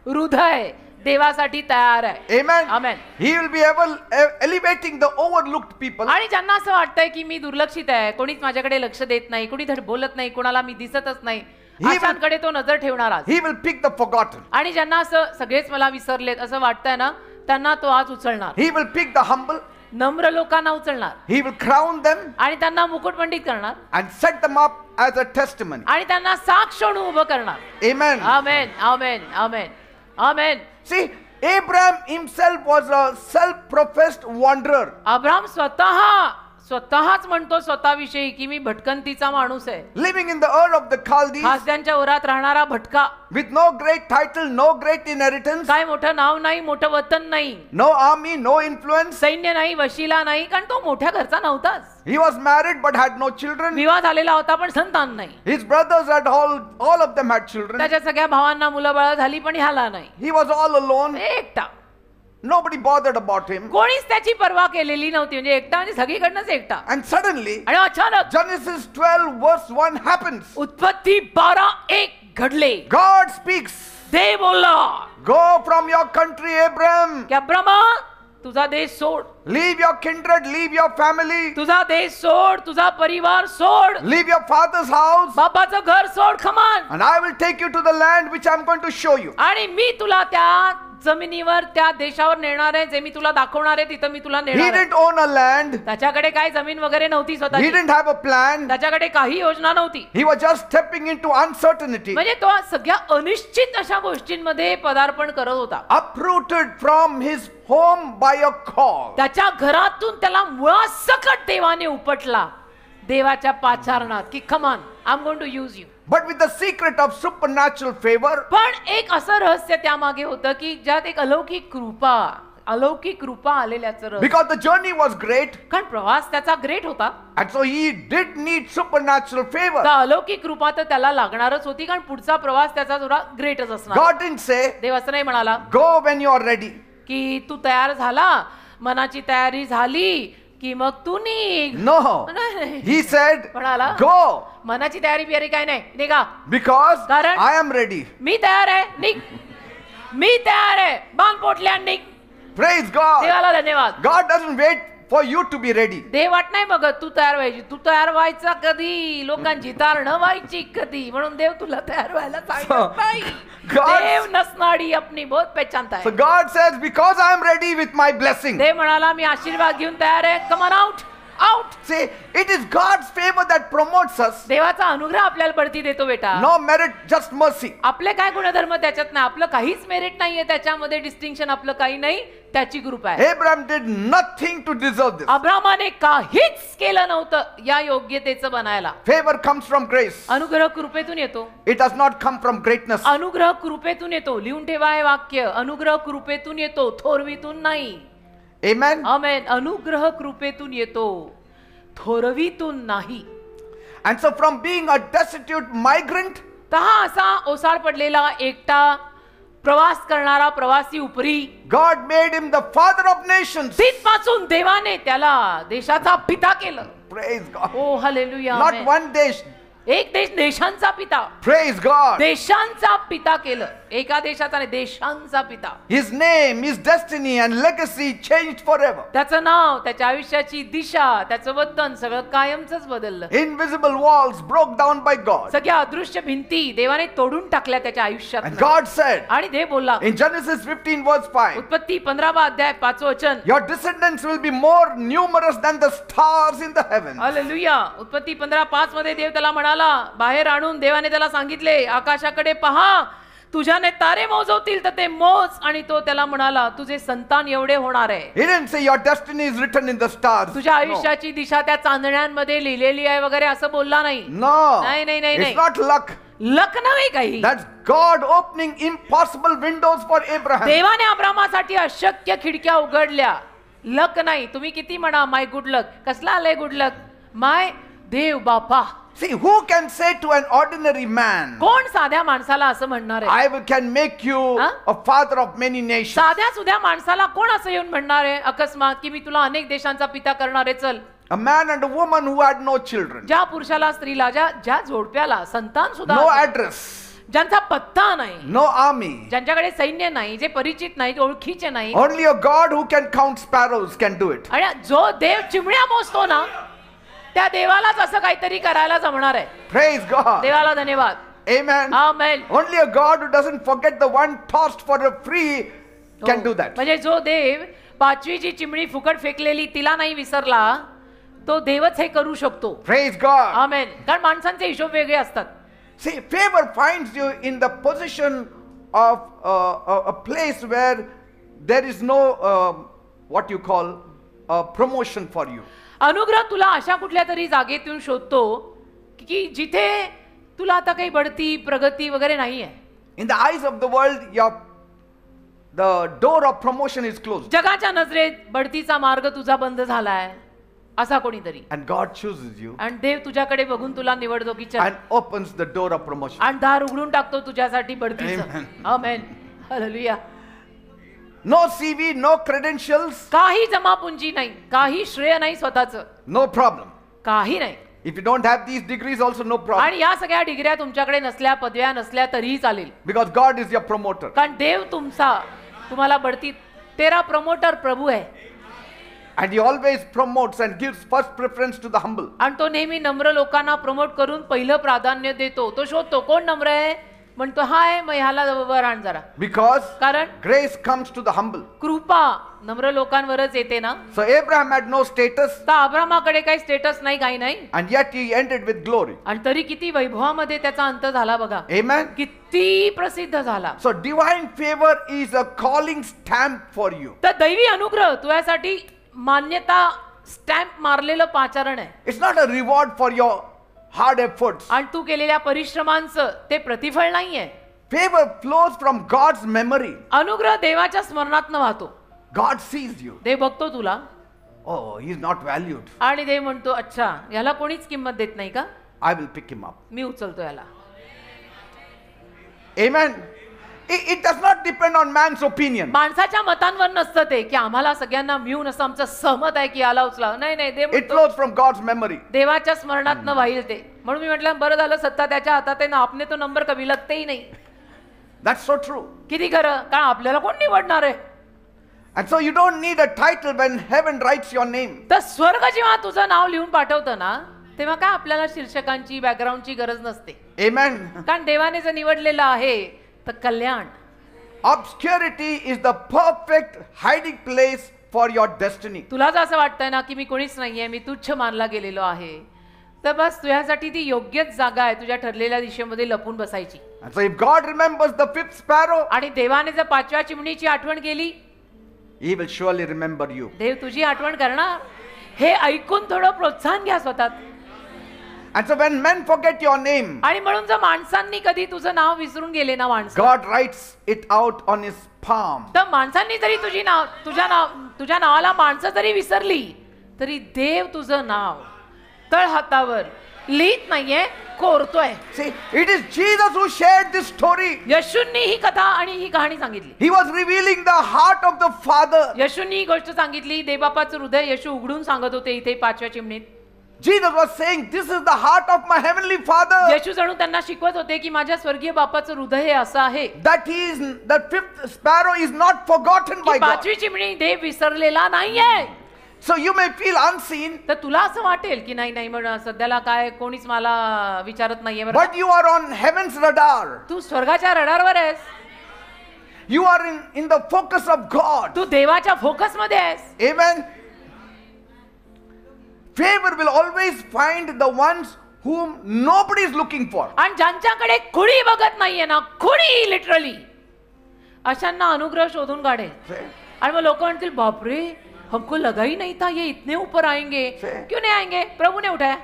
हृदय देवासाठी तयार आहे. Amen. Amen. He will be elevating the overlooked people. आणि ज्यांना असं वाटतंय की मी दुर्लक्षित आहे, कोणीच माझ्याकडे लक्ष देत नाही, कोणी धड बोलत नाही, कोणाला मी दिसतच नाही, अशांकडे तो नजर ठेवणार आज. He will pick the forgotten. आणि ज्यांना असं सगळेच मला विसरलेत असं वाटतंय ना, त्यांना तो आज उचलणार. He will pick the humble. नम्र लोकांना उचलणार He will crown them आणि त्यांना मुकुटमंडित करणार and set them up as a testimony. आणि त्यांना साक्ष म्हणून उभं करणार. Amen. Amen, amen, amen, amen. See, Abraham himself was a self-professed wanderer. Abram स्वतःच म्हणतो स्वतःविषयी की मी भटकंतीचा माणूस आहे. Living in the Ur of the Chaldees, खासद्यांच्या ओरात राहणारा भटका. with no great title, no great inheritance, काय मोठं नाव नाही, मोठं वतन नाही, no army, no influence. सैन्य नाही, वशिला नाही, कारण तो मोठ्या घरचा नव्हताच. He was married but had no children. विवाह झालेला होता पण संतान नाही. His brothers had all of them had children. त्याच्या सगळ्या भावांना मुलं बाळ झाली पण ह्याला नाही. He was all alone. एकटा. Nobody bothered about him. कोणीच त्याची पर्वा केलेली नव्हती. म्हणजे एकटा म्हणजे सगळीकडनंच एकटा. And suddenly, आणि अचानक Genesis 12 verse 1 happens. उत्पत्ती 12:1 घडले. God speaks. देव बोलला, Go from your country, Abraham. की अब्रामा तुझा देश सोड, Leave your kindred, leave your family, तुझा देश सोड, तुझा परिवार सोड, leave your father's house, बापाचं घर सोड, khaman, and I will take you to the land which I'm going to show you. आणि मी तुला त्या जमिनीवर त्या देशावर नेणार आहे, जे मी तुला दाखवणार आहे तिथं मी तुला He नेणार आहे. didn't own a land. त्याच्याकडे काय जमीन वगैरे नव्हती He स्वतःची. didn't have a plan. त्याच्याकडे काही योजना नव्हती. He was just stepping into uncertainty. म्हणजे तो सगळ्या अनिश्चित अशा गोष्टींमध्ये पदार्पण करत होता. Uprooted from his home by a call. त्याच्या घरातून त्याला मुळासकट देवाने उपटला, देवाच्या पाचारणात की कमान I am going to use you. But with the secret of supernatural favor. पण एक असं रहस्य त्यामागे होतं की ज्यात एक अलौकिक कृपा आलेल्याचं रहस्य. Because the journey was great. कारण प्रवास त्याचा ग्रेट होता. And so he did need supernatural favor. तर अलौकिक कृपा तर त्याला लागणारच होती, कारण पुढचा प्रवास त्याचा थोडा ग्रेटच असणार. God didn't say, देव असं नाही म्हणाला go when you are ready. की तू तयार झाला मनाची तयारी झाली की मग तू निघ. No. नाही. He said, म्हणाला go, मनाची तयारी बियारी काय नाही, निघा. because कारण I am ready. मी तयार आहे, निघ. मी तयार आहे, बांध पोटल्या निघ. Praise God. देवाला धन्यवाद. God doesn't wait for you to be ready. देव वाट नाही बघत तू तयार व्हायची. तू तयार व्हायचा कधी, लोकांची तार न व्हायची कधी, म्हणून देव तुला तयार व्हायला सांगत नाही. देव नसनाडी अपनी बहुत पहचानता So है. God says, because I am ready with my blessing. देव म्हणाला मी आशीर्वाद घेऊन तयार आहे. Come on out, out. See, it is God's favor that promotes us. देवाचा अनुग्रह आपल्याला बढती देतो बेटा. No merit, just mercy. आपले काय गुणधर्म त्याच्यात नाही, आपलं काहीच मेरिट नाहीये त्याच्यामध्ये, डिस्टिंक्शन आपलं काही नाही, त्याची कृपा आहे. Abraham did nothing to deserve this. अब्रामाने काहीच केलं नव्हतं या योग्यतेचं बनायला. Favor comes from grace. अनुग्रह कृपेतून येतो. It does not come from greatness. अनुग्रह कृपेतून येतो. लिहून ठेवा हे वाक्य, अनुग्रह कृपेतून येतो, थोरवीतून नाही. Amen. आमेन. अनुग्रह कृपेतून येतो, थोरवीतून नाही. And so from being a destitute migrant, तर हा असा ओसाड पडलेला एकटा प्रवास करणारा प्रवासी उपरी, God made him the father of nations. तिथपासून देवाने त्याला देशाचा पिता केलं. Praise God. Oh hallelujah. Not amen. one देश. एक देश, देशांचा पिता. Praise God. देशांचा पिता केलं. एका देशाचा नाही, देशांचा पिता. His name, his destiny and legacy changed forever. त्याचं नाव, त्याच्या आयुष्याची दिशा, त्याचं वतन सगळं कायमचंच बदललं. Invisible walls broke down by God. सगळ्या अदृश्य भिंती देवाने तोडून टाकल्या त्याच्या आयुष्यात. And God said आणि देव बोलला in Genesis 15 verse 5, उत्पत्ती 15वा अध्याय 5वं वचन, your descendants will be more numerous than the stars in the heavens. Hallelujah. उत्पत्ती 15:5 मध्ये देव त्याला म्हणाला, बाहेर आणून देवाने त्याला सांगितले, आकाशाकडे पहा, तुझ्याने तारे मोजवतील तर ते मोज. आणि तो त्याला म्हणाला, तुझे संतान एवढे होणार आहे. He didn't say your destiny is written in the stars. तुझ्या No. आयुष्याची दिशा त्या चांदण्यांमध्ये लिहिलेली आहे वगैरे असं बोलला नाही. No. नाही, नाही, नाही, It's नाही. not luck. लक नव्हे काही. That's God opening impossible windows for Abraham. देवाने अब्रामासाठी अशक्य खिडक्या उघडल्या. लक नाही. तुम्ही किती म्हणा माय गुड लक, कसला आलंय गुड लक, माय देव बापा. See, who can say to an ordinary man, कोण साध्या माणसाला असं म्हणणार आहे? can make you Huh? a father of many nations? साध्या सुध्या माणसाला कोण असं येऊन म्हणणार आहे अकस्मात की मी तुला अनेक देशांचा पिता करणार आहे? चल. A man and a woman who had no children, ज्या पुरुषाला, स्त्रीला, ज्या जोडप्याला संतान सुद्धा, no address, ज्यांचा पत्ता नाही, no army. ज्यांच्याकडे सैन्य नाही, जे परिचित नाही, ओळखीचे नाही, Only a God who can count sparrows can do it. आणि जो देव चिमण्या मोजतो ना, त्या देवालाच असं काहीतरी करायला जमणार आहे. Praise God. देवाला धन्यवाद. Amen. Amen. Only a God who doesn't forget the one tossed for a free can do that. म्हणजे जो देव 5वी चिमणी फुकट फेकलेली तिला नाही विसरला, तो देवच हे करू शकतो. Praise God. आमेन. कारण माणसांचे हिशोब वेगळे असतात. See, favor finds you in the position of a place where there is no what you call promotion for you. अनुग्रह तुला अशा कुठल्या तरी जागेतून शोधतो की जिथे तुला आता काही बढती, प्रगती वगैरे नाहीये. In the eyes of the world, the door of promotion is closed. जगाच्या नजरेत बढतीचा मार्ग तुझा बंद झालाय असा कोणीतरी. And God chooses you आणि देव तुझ्याकडे बघून तुला निवडतो की चल, and opens the door of promotion. आणि दार उघडून टाकतो तुझ्यासाठी बढतीचं. Amen. आमेन. Hallelujah. No CV, no credentials, काही जमापुंजी नाही, काही श्रेय नाही स्वतःचं, no problem. काही नाही. If you don't have these degrees also, no problem. आणि या सगळ्या डिग्र्या तुमच्याकडे नसल्या, पदव्या नसल्या तरीही चालेल. Because God is your promoter. कारण देव तुम्हाला बढती, तेरा प्रमोटर प्रभू आहे. And he always promotes and gives first preference to the humble. आणि तो नेहमी नम्र लोकांना प्रमोट करून पहिलं प्राधान्य देतो. तो शोधतो कोण नम्र आहे, म्हणतो हाय मग ह्याला वर आण जरा. Because कारण grace comes to the humble. कृपा नम्र लोकांवरच येते ना. So Abraham had no status, तर अब्रामाकडे काही स्टेटस नाही, काही नाही, and yet he ended with glory. आणि तरी किती वैभवामध्ये त्याचा अंत झाला बघा. Amen. किती प्रसिद्ध झाला. So divine favor is a calling stamp for you. तर दैवी अनुग्रह तुझ्यासाठी मान्यता स्टॅम्प मारलेलं पाचारण आहे. It's not a reward for your hard efforts. आणि तू केलेल्या परिश्रमांचं ते प्रतिफळ नाहीये. Favor flows from God's memory. अनुग्रह देवाच्या स्मरणातनं वाहतो. God sees you. देव बघतो तुला Oh, he's not valued. आणि देव म्हणतो अच्छा याला कोणीच किंमत देत नाही का, I will pick him up. मी उचलतो याला. Amen. it does not depend on man's opinion. माणसाच्या मतांवर नसतं ते की आम्हाला सगळ्यांना मिळून असं आमचं सहमत आहे की आला उचला. नाही नाही, देव It म्हणतो, flows from God's memory. देवाच्या स्मरणातनं वाईल ते. म्हणून मी म्हटलं बरं झालं सत्ता त्याच्या हातात आहे ना, आपने तो नंबर कभी लगतेही नाही. That's so true. किती खरं, कारण आपल्याला कोण निवडणार आहे. And so you don't need a title when heaven writes your name. तर स्वर्ग जेव्हा तुझं नाव लिहून पाठवतं ना, तेव्हा काय आपल्याला शीर्षकांची बॅकग्राऊंडची गरज नसते. Amen. कारण देवाने जर निवडलेलं आहे तर कल्याण. Obscurity is the perfect hiding place for your destiny. तुला जर असं वाटतंय ना की मी कोणीच नाहीये, मी तुच्छ मानला गेलेलो आहे, तर बस तुझ्यासाठी ती योग्यच जागा आहे तुझ्या ठरलेल्या दिशेमध्ये लपून बसायची. And so if God remembers the fifth sparrow, आणि देवाने जर 5व्या चिमणीची आठवण केली, He will surely remember you. देव तुझी आठवण करणार. हे ऐकून थोडं प्रोत्साहन घ्या स्वतःत. And so when men forget your name, आणि म्हणून जर माणसांनी कधी तुझं नाव विसरून गेले ना, माणसं, God writes it out on His palm. तर माणसांनी जरी तुझ्या नावाला माणसं जरी विसरली, तरी देव तुझं नाव तळ हातावर लिहित नाहीये, कोरतोय. See, it is Jesus who shared this story. येशूंनी ही कथा आणि ही कहाणी सांगितली. He was revealing the heart of the Father. येशूंनी ही गोष्ट सांगितली. देवबापाचं हृदय येशू उघडून सांगत होते इथे 5व्या चिमणीत. Jesus was saying, this is the heart of my heavenly Father. येशू जणू त्यांना शिकवत होते की माझ्या स्वर्गीय बापाचं हृदय हे असं आहे, That the fifth sparrow is not forgotten by की God. 5वी चिमणी देव विसरलेला नाहीये. So you may feel unseen, तर तुला असं वाटेल की नाही नाही म्हणून सध्याला काय कोणीच मला विचारत नाहीये. बरं, but you are on heaven's radar. तू स्वर्गाच्या रडारवर आहेस. You are in the focus of God. तू देवाच्या फोकस मध्ये आहेस. Amen. Favor will always find the ones whom nobody is looking for. आणि ज्यांच्याकडे कुणी बघत नाहीये ना, कुणी लिटरली, अशांना अनुग्रह शोधून काढेल. आणि मग लोक म्हणतील बापरे, हमको लगा ही नहीं था ये इतने ऊपर आएंगे. क्यों नहीं आएंगे? प्रभु ने उठाया.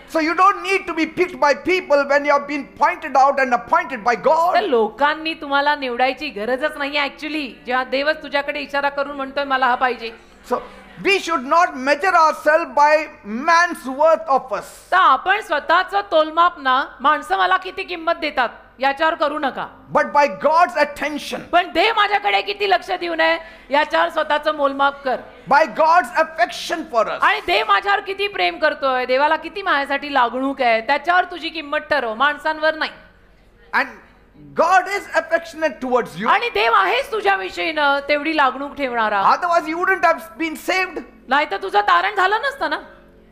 So you don't need to be picked by people when you have been pointed out and appointed by तर God. लोकांनी तुम्हाला निवडायची गरजच नाही ऍक्च्युली, जेव्हा देवच तुझ्याकडे इशारा करून म्हणतोय मला हा पाहिजे. So we should not measure ourselves by man's worth of us. तर आपण स्वतःचं तोलमाप ना माणसं मला किती किंमत देतात याच्यावर करू नका, But by God's attention, पण देव माझ्याकडे किती लक्ष देऊ नये याच्यावर स्वतःचं मोलमाप कर. by God's affection for us. आणि देव माझ्यावर किती प्रेम करतोय, देवाला किती माझ्यासाठी लागणूक आहे, त्याच्यावर तुझी किंमत ठरव, माणसांवर नाही. And God is affectionate towards you. आणि देव आहेच तुझ्या विषयीनं तेवढी लागणूक ठेवणारा. Otherwise you wouldn't have been saved. नाही तर तुझं तारण झालं नसतं ना.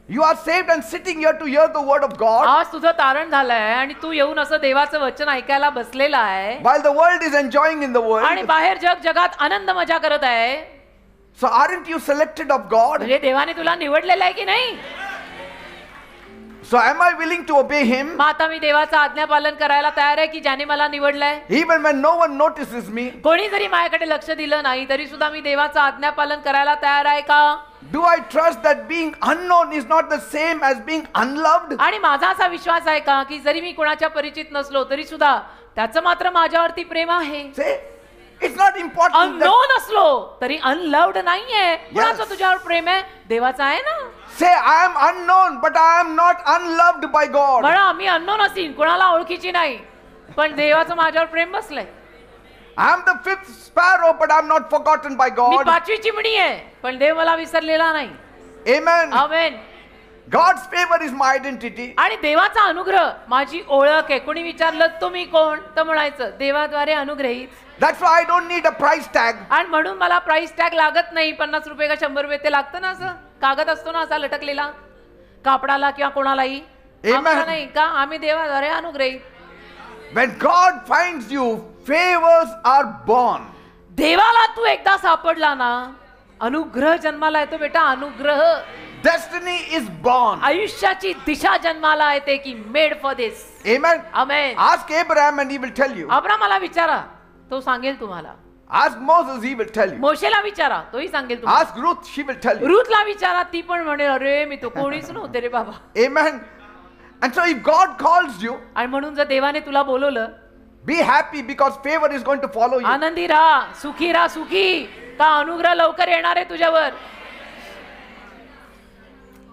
You are saved and sitting here to hear the word of God, आज तुझं तारण झालंय आणि तू येऊन असं देवाचं वचन ऐकायला बसलेला आहे, while the world is enjoying in the आणि world. बाहेर जगात आनंद मजा करत आहे. So aren't you selected of God? म्हणजे देवाने तुला निवडलेलं आहे की नाही? So am I willing to obey Him मग आता मी देवाचं आज्ञापालन करायला तयार आहे की ज्याने मला निवडलंय? even when no one notices me? कोणी जरी माझ्याकडे लक्ष दिलं नाही तरी सुद्धा मी देवाचं आज्ञापालन करायला तयार आहे का? Do I trust that being unknown is not the same as being unloved? आणि माझा असा विश्वास आहे का की जरी मी कोणाच्या परिचित नसलो तरी सुद्धा त्याचं मात्र माझ्यावरती प्रेम आहे? Say, it's not important that, unknown असलो तरी अनलव्ड नाहीये. कोणाचं तुझ्यावर प्रेम आहे? देवाचं आहे ना. say I am unknown but I am not unloved by God. म्हणा मी अननोन असीन, कोणाला ओळखीची नाही, पण देवाचं माझ्यावर प्रेम बसलंय. I am the fifth sparrow but I am not forgotten by me God. 5वी चिमणी आहे पण देव मला विसरलेला नाही. Amen. Amen. God's favor is my identity. आणि देवाचा अनुग्रह माझी ओळख आहे. कोणी विचारलं तुम्ही कोण, तर म्हणायचं देवाद्वारे अनुग्रहित. That's why I don't need a price tag. आणि म्हणून मला प्राइस टॅग लागत नाही. 50 रुपये का 100 रुपये ते लागतं ना, असं कागद असतो ना असा लटकलेला कापडाला किंवा कोणालाही. आम्हाला नाही का, आम्ही देवाद्वारे अनुग्रहित. When God finds you, favors are born. देवाला तू एकदा सापडला ना, अनुग्रह जन्माला येतो बेटा. अनुग्रह, Destiny is born. आयुष्याची दिशा जन्माला येते की made for this. Amen. Amen. Ask Abraham and he will tell you. अब्रामाला विचारा, तो सांगेल तुम्हाला. Ask Moses, he will tell you. मोशेला विचारा, तोही सांगेल तुम्हाला. Ask Ruth, she will tell you. रूथला विचारा, ती पण म्हणेल अरे मी तो कोणीच नव्हते रे बाबा. Amen. And so if God calls you, आणि म्हणून जर देवाने तुला बोलवलं, be happy because favor is going to follow you. आनंदी राहा, सुखी राहा, सुखी का अनुग्रह लवकर येणार आहे तुझ्यावर.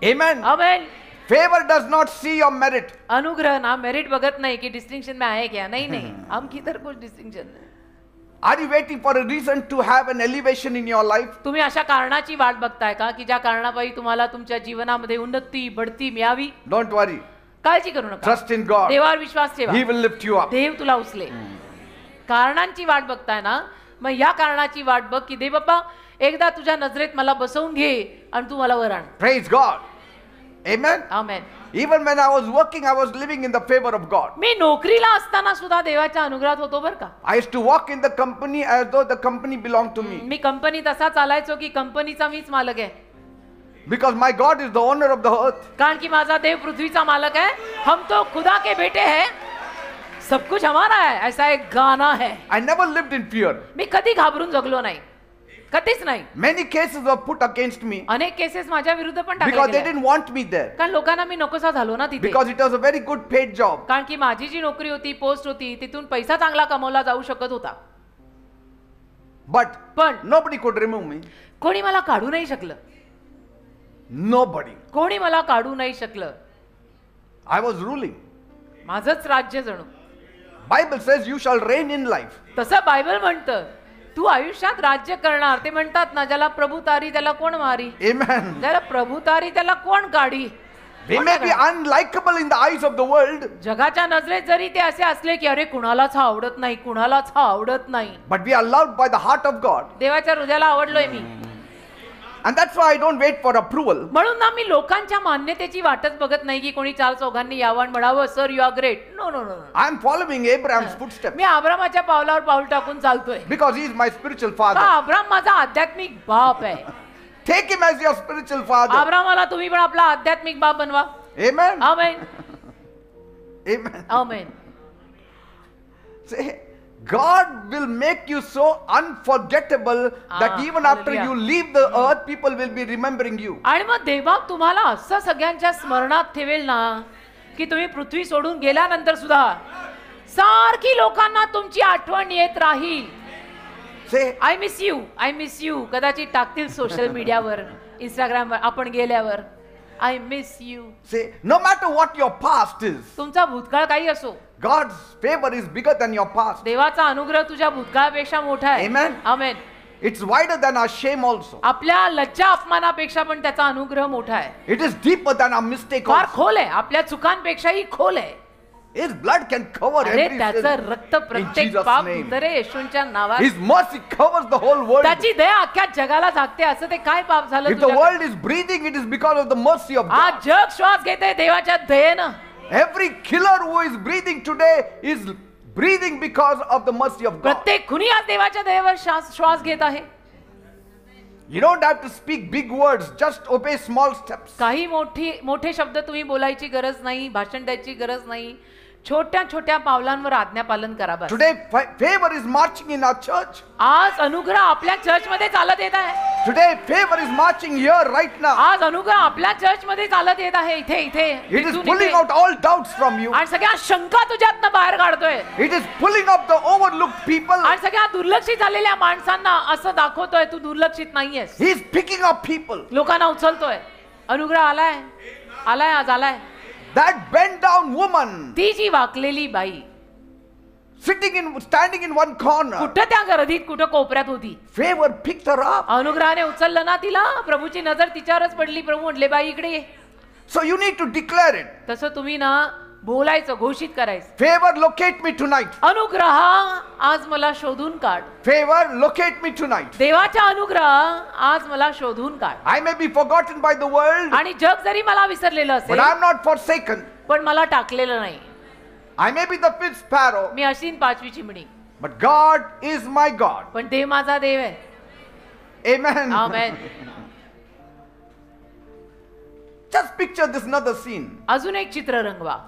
Amen. Amen. Favor does not see your merit. अनुग्रह ना मेरिट बघत नाही की डिस्टिंक्शन में आहे क्या. नहीं नहीं, हम किधर कुछ डिस्टिंक्शन नहीं. Are you waiting for a reason to have an elevation in your life? तुम्ही अशा कारणाची वाट बघताय का की ज्या कारणापायी तुम्हाला तुमच्या जीवनामध्ये उन्नती बढती मिळावी? Don't worry. काळजी करू नका. Trust in God. देवावर विश्वास ठेवा. He will lift you up. देव तुला उचले. कारणांची वाट बघताय ना, मग या कारणाची वाट बघ की देव बाप्पा एकदा तुझ्या नजरेत मला बसवून घे आणि तू मला वर आण. Praise God. Amen. Amen. Even when I was working, I was living in the favor of God. मी नोकरीला असताना सुद्धा देवाच्या अनुग्रहात होतो बर का. I used to walk in the company as though the company belonged to me. मी कंपनीत असा चालायचो की कंपनीचा मीच मालक आहे. Because my God is the owner of the earth. कारण की माझा देव पृथ्वीचा मालक है. हम तो खुदा के बेटे हैं, सब कुछ हमारा है, ऐसा एक गाना है. I never lived in fear. मी कधी घाबरून जगलो नाही, कधीच नाही. Many cases were put against me अनेक केसेस माझ्या विरुद्ध पण टाकले because they गेले. didn't want me there. कारण लोकांना मी नकोसा झालो ना तिथे. Because it was a very good paid job. कारण की माझी जी नोकरी होती, पोस्ट होती, तिथून पैसा चांगला कमवला जाऊ शकत होता. पण Nobody could remove me. कोणी मला काढू नाही शकलं. Nobody. कोणी मला काढू नाही शकलं. I was ruling. माझंच राज्य जणू. Bible says you shall reign in life. तसं बायबल म्हणतं तू आयुष्यात राज्य करणार. ते म्हणतात ना, ज्याला प्रभू तारी त्याला कोण मारी. Amen. ज्याला प्रभू तारी त्याला कोण काढी. We may be unlikable in the eyes of the world, जगाच्या नजरेत जरी ते असे असले की अरे कुणालाच हा आवडत नाही, कुणालाच हा आवडत नाही, but we are loved by the heart of God. देवाच्या हृदयाला आवडलोय मी. And that's why I don't wait for approval. म्हणून ना मी लोकांच्या मान्यतेची वाटच बघत नाही की कोणी चार चौघांनी यावं आणि म्हणावं sir you are great. No no no. I am following Abraham's footsteps मी अब्रामाच्या पावलावर पाऊल टाकून चालतोय. because he is my spiritual का father. अब्राम माझा आध्यात्मिक बाप आहे. Take him as your spiritual father. अब्रामाला तुम्ही पण आपला आध्यात्मिक बाप बनवा. Amen. Amen. Amen. Amen. Say, God will make you so unforgettable that even after hallelujah. you leave the earth, people will be remembering you. आणि मग देवा तुम्हाला असं सगळ्यांच्या स्मरणात ठेवेल ना की तुम्ही पृथ्वी सोडून गेल्यानंतर सुद्धा सारखी लोकांना तुमची आठवण येत राहील. Say, I miss you, I miss you. कदाचित टाकतील सोशल मीडियावर, इंस्टाग्रामवर आपण गेल्यावर I miss you. say, no matter what your past is, तुमचा भूतकाळ काही असो, God's favor is bigger than your past. देवाचा अनुग्रह तुझ्या भूतकाळापेक्षा मोठा आहे. Amen. Amen. It's wider than our shame also. आपल्या लज्जा अपमानापेक्षा पण त्याचा अनुग्रह मोठा आहे. It is deeper than our mistake फार also. खोल आहे, आपल्या चुकांपेक्षाही खोल आहे. His blood can cover अरे every त्याचं sin. रक्त In प्रत्येक Jesus' पाप name. धुतरे येशूंच्या नावात. His mercy covers the whole world. त्याची दया अख्ख्या जगाला झाकते. असं ते काय पाप झालं If the तुझ्याकडे? world is breathing, it is because of the mercy of God. आज जग श्वास घेते देवाच्या दयेनं. Every killer who is breathing today is breathing because of the mercy of God. प्रत्येक खुनी आज देवाच्या दयेवर श्वास घेत आहे. You don't have to speak big words, just obey small steps. काही मोठे शब्द तुम्ही बोलायची गरज नाही, भाषण द्यायची गरज नाही. छोट्या छोट्या पावलांवर आज्ञा पालन करा बस. Today favor is marching in our church. आज अनुग्रह आपल्या चर्च मध्ये चालत येत आहे. Today favor is marching here right now. आज अनुग्रह आपल्या चर्च मध्ये चालत येत आहे. इथे इथे It is इथून pulling इथे. out all doubts from you. आणि सगळ्या शंका तुझ्यातनं बाहेर काढतोय. It is pulling up the overlooked people. आणि सगळ्या दुर्लक्षित झालेल्या माणसांना असं दाखवतोय तू दुर्लक्षित नाहीयेस. He is picking up people. लोकांना उचलतोय. अनुग्रह आलाय, आलाय, आज आलाय. That bent down woman ती जी वाकलेली बाई standing in one corner. कुठं त्या गर्दीत कुठं कोपऱ्यात होती. Favor picked her up. अनुग्रहाने उचललं ना तिला. प्रभूची नजर तिच्यावरच पडली. प्रभू म्हटले बाई इकडे ये. So you need to declare it. तसं तुम्ही ना बोलायचं, घोषित करायचं. Favor, locate me tonight. अनुग्रह आज मला शोधून काढ. Favor, locate me tonight. देवाचा अनुग्रह आज मला शोधून काढ. I may be forgotten by the world, आणि जग जरी मला विसरलेलं but असेल I am not forsaken. पण मला टाकलेलं नाही. I may be the fifth sparrow, मी अशीन पाचवी चिमणी, but God is my God. पण देव माझा देव आहे. Amen. Amen. Just picture this another scene. अजून एक चित्र रंगवा.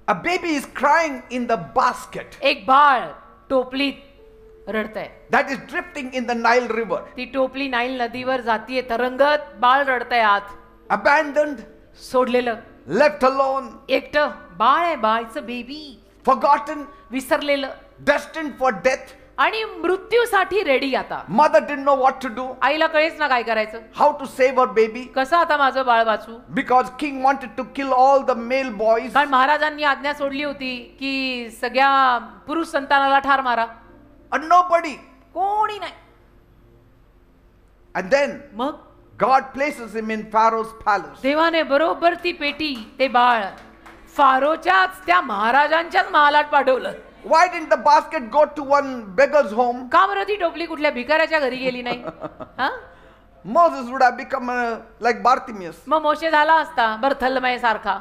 A baby is crying in the basket एक बाळ टोपलीत रडतंय. that is drifting in the Nile River. ती टोपली नाईल नदीवर जातीये तरंगत. बाळ रडतंय आत. Abandoned, सोडलेलं, left alone, एकटं. बाळ आहे, बाळचं बेबी. forgotten, विसरलेलं destined for death. आणि मृत्यूसाठी रेडी. आता Mother didn't know what to do, आईला कळेच ना काय करायचं. how to save her baby, कसं आता माझं बाळ वाचू. because king wanted to kill all the male boys. कारण महाराजांनी आज्ञा सोडली होती की सगळ्या पुरुष संतानाला ठार मारा. And nobody कोणी नाही. And then मग God places him in Pharaoh's palace. देवाने बरोबर ती पेटी, ते बाळ फारोच्याच त्या महाराजांच्याच महालात पाठवलं. Why didn't the basket go to one beggar's home? का बरं ती टोपली कुठल्या भिकाऱ्याच्या घरी गेली नाही? हा? Moses would have become like Bartimaeus. मग मोशे झाला असता बर्थलमय सारखा,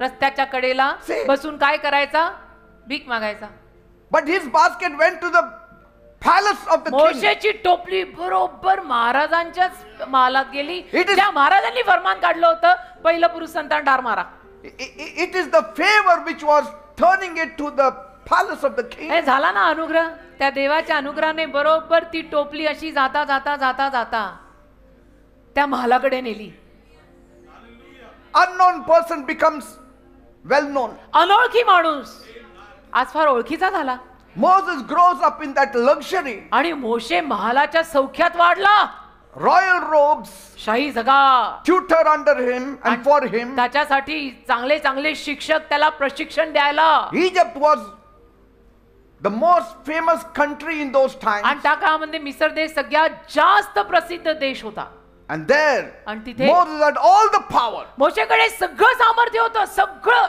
रस्त्याच्या कडेला See. बसून काय करायचा? भीक मागायचा. But his basket went to the palace of the king. मोशेची टोपली बरोबर महाराजांच्याच महालात गेली. It is- त्या महाराजांनी फरमान काढलं होतं, पहिलं पुरुष संतान ठार मारा. It is the favor which was turning it to the palace of the king. हे झाला ना अनुग्रह. त्या देवाच्या अनुग्रहाने बरोबर ती टोपली अशी जाता जाता जाता जाता त्या महालाकडे नेली. Unknown person becomes well known. अनोळखी माणूस आज फार ओळखीचा झाला. Moses grows up in that luxury. आणि मोशे महालाच्या सौख्यात वाढला. Royal robes, शाही जगा, tutor under him and for him. त्याच्यासाठी चांगले चांगले शिक्षक त्याला प्रशिक्षण द्यायला. Egypt was the most famous country in those आणि times. त्या काळामध्ये मिसर देश सगळ्यात जास्त प्रसिद्ध देश होता. And there, आणि तिथे Moses had all the power. मोशेकडे सगळं सामर्थ्य होतं, सगळं.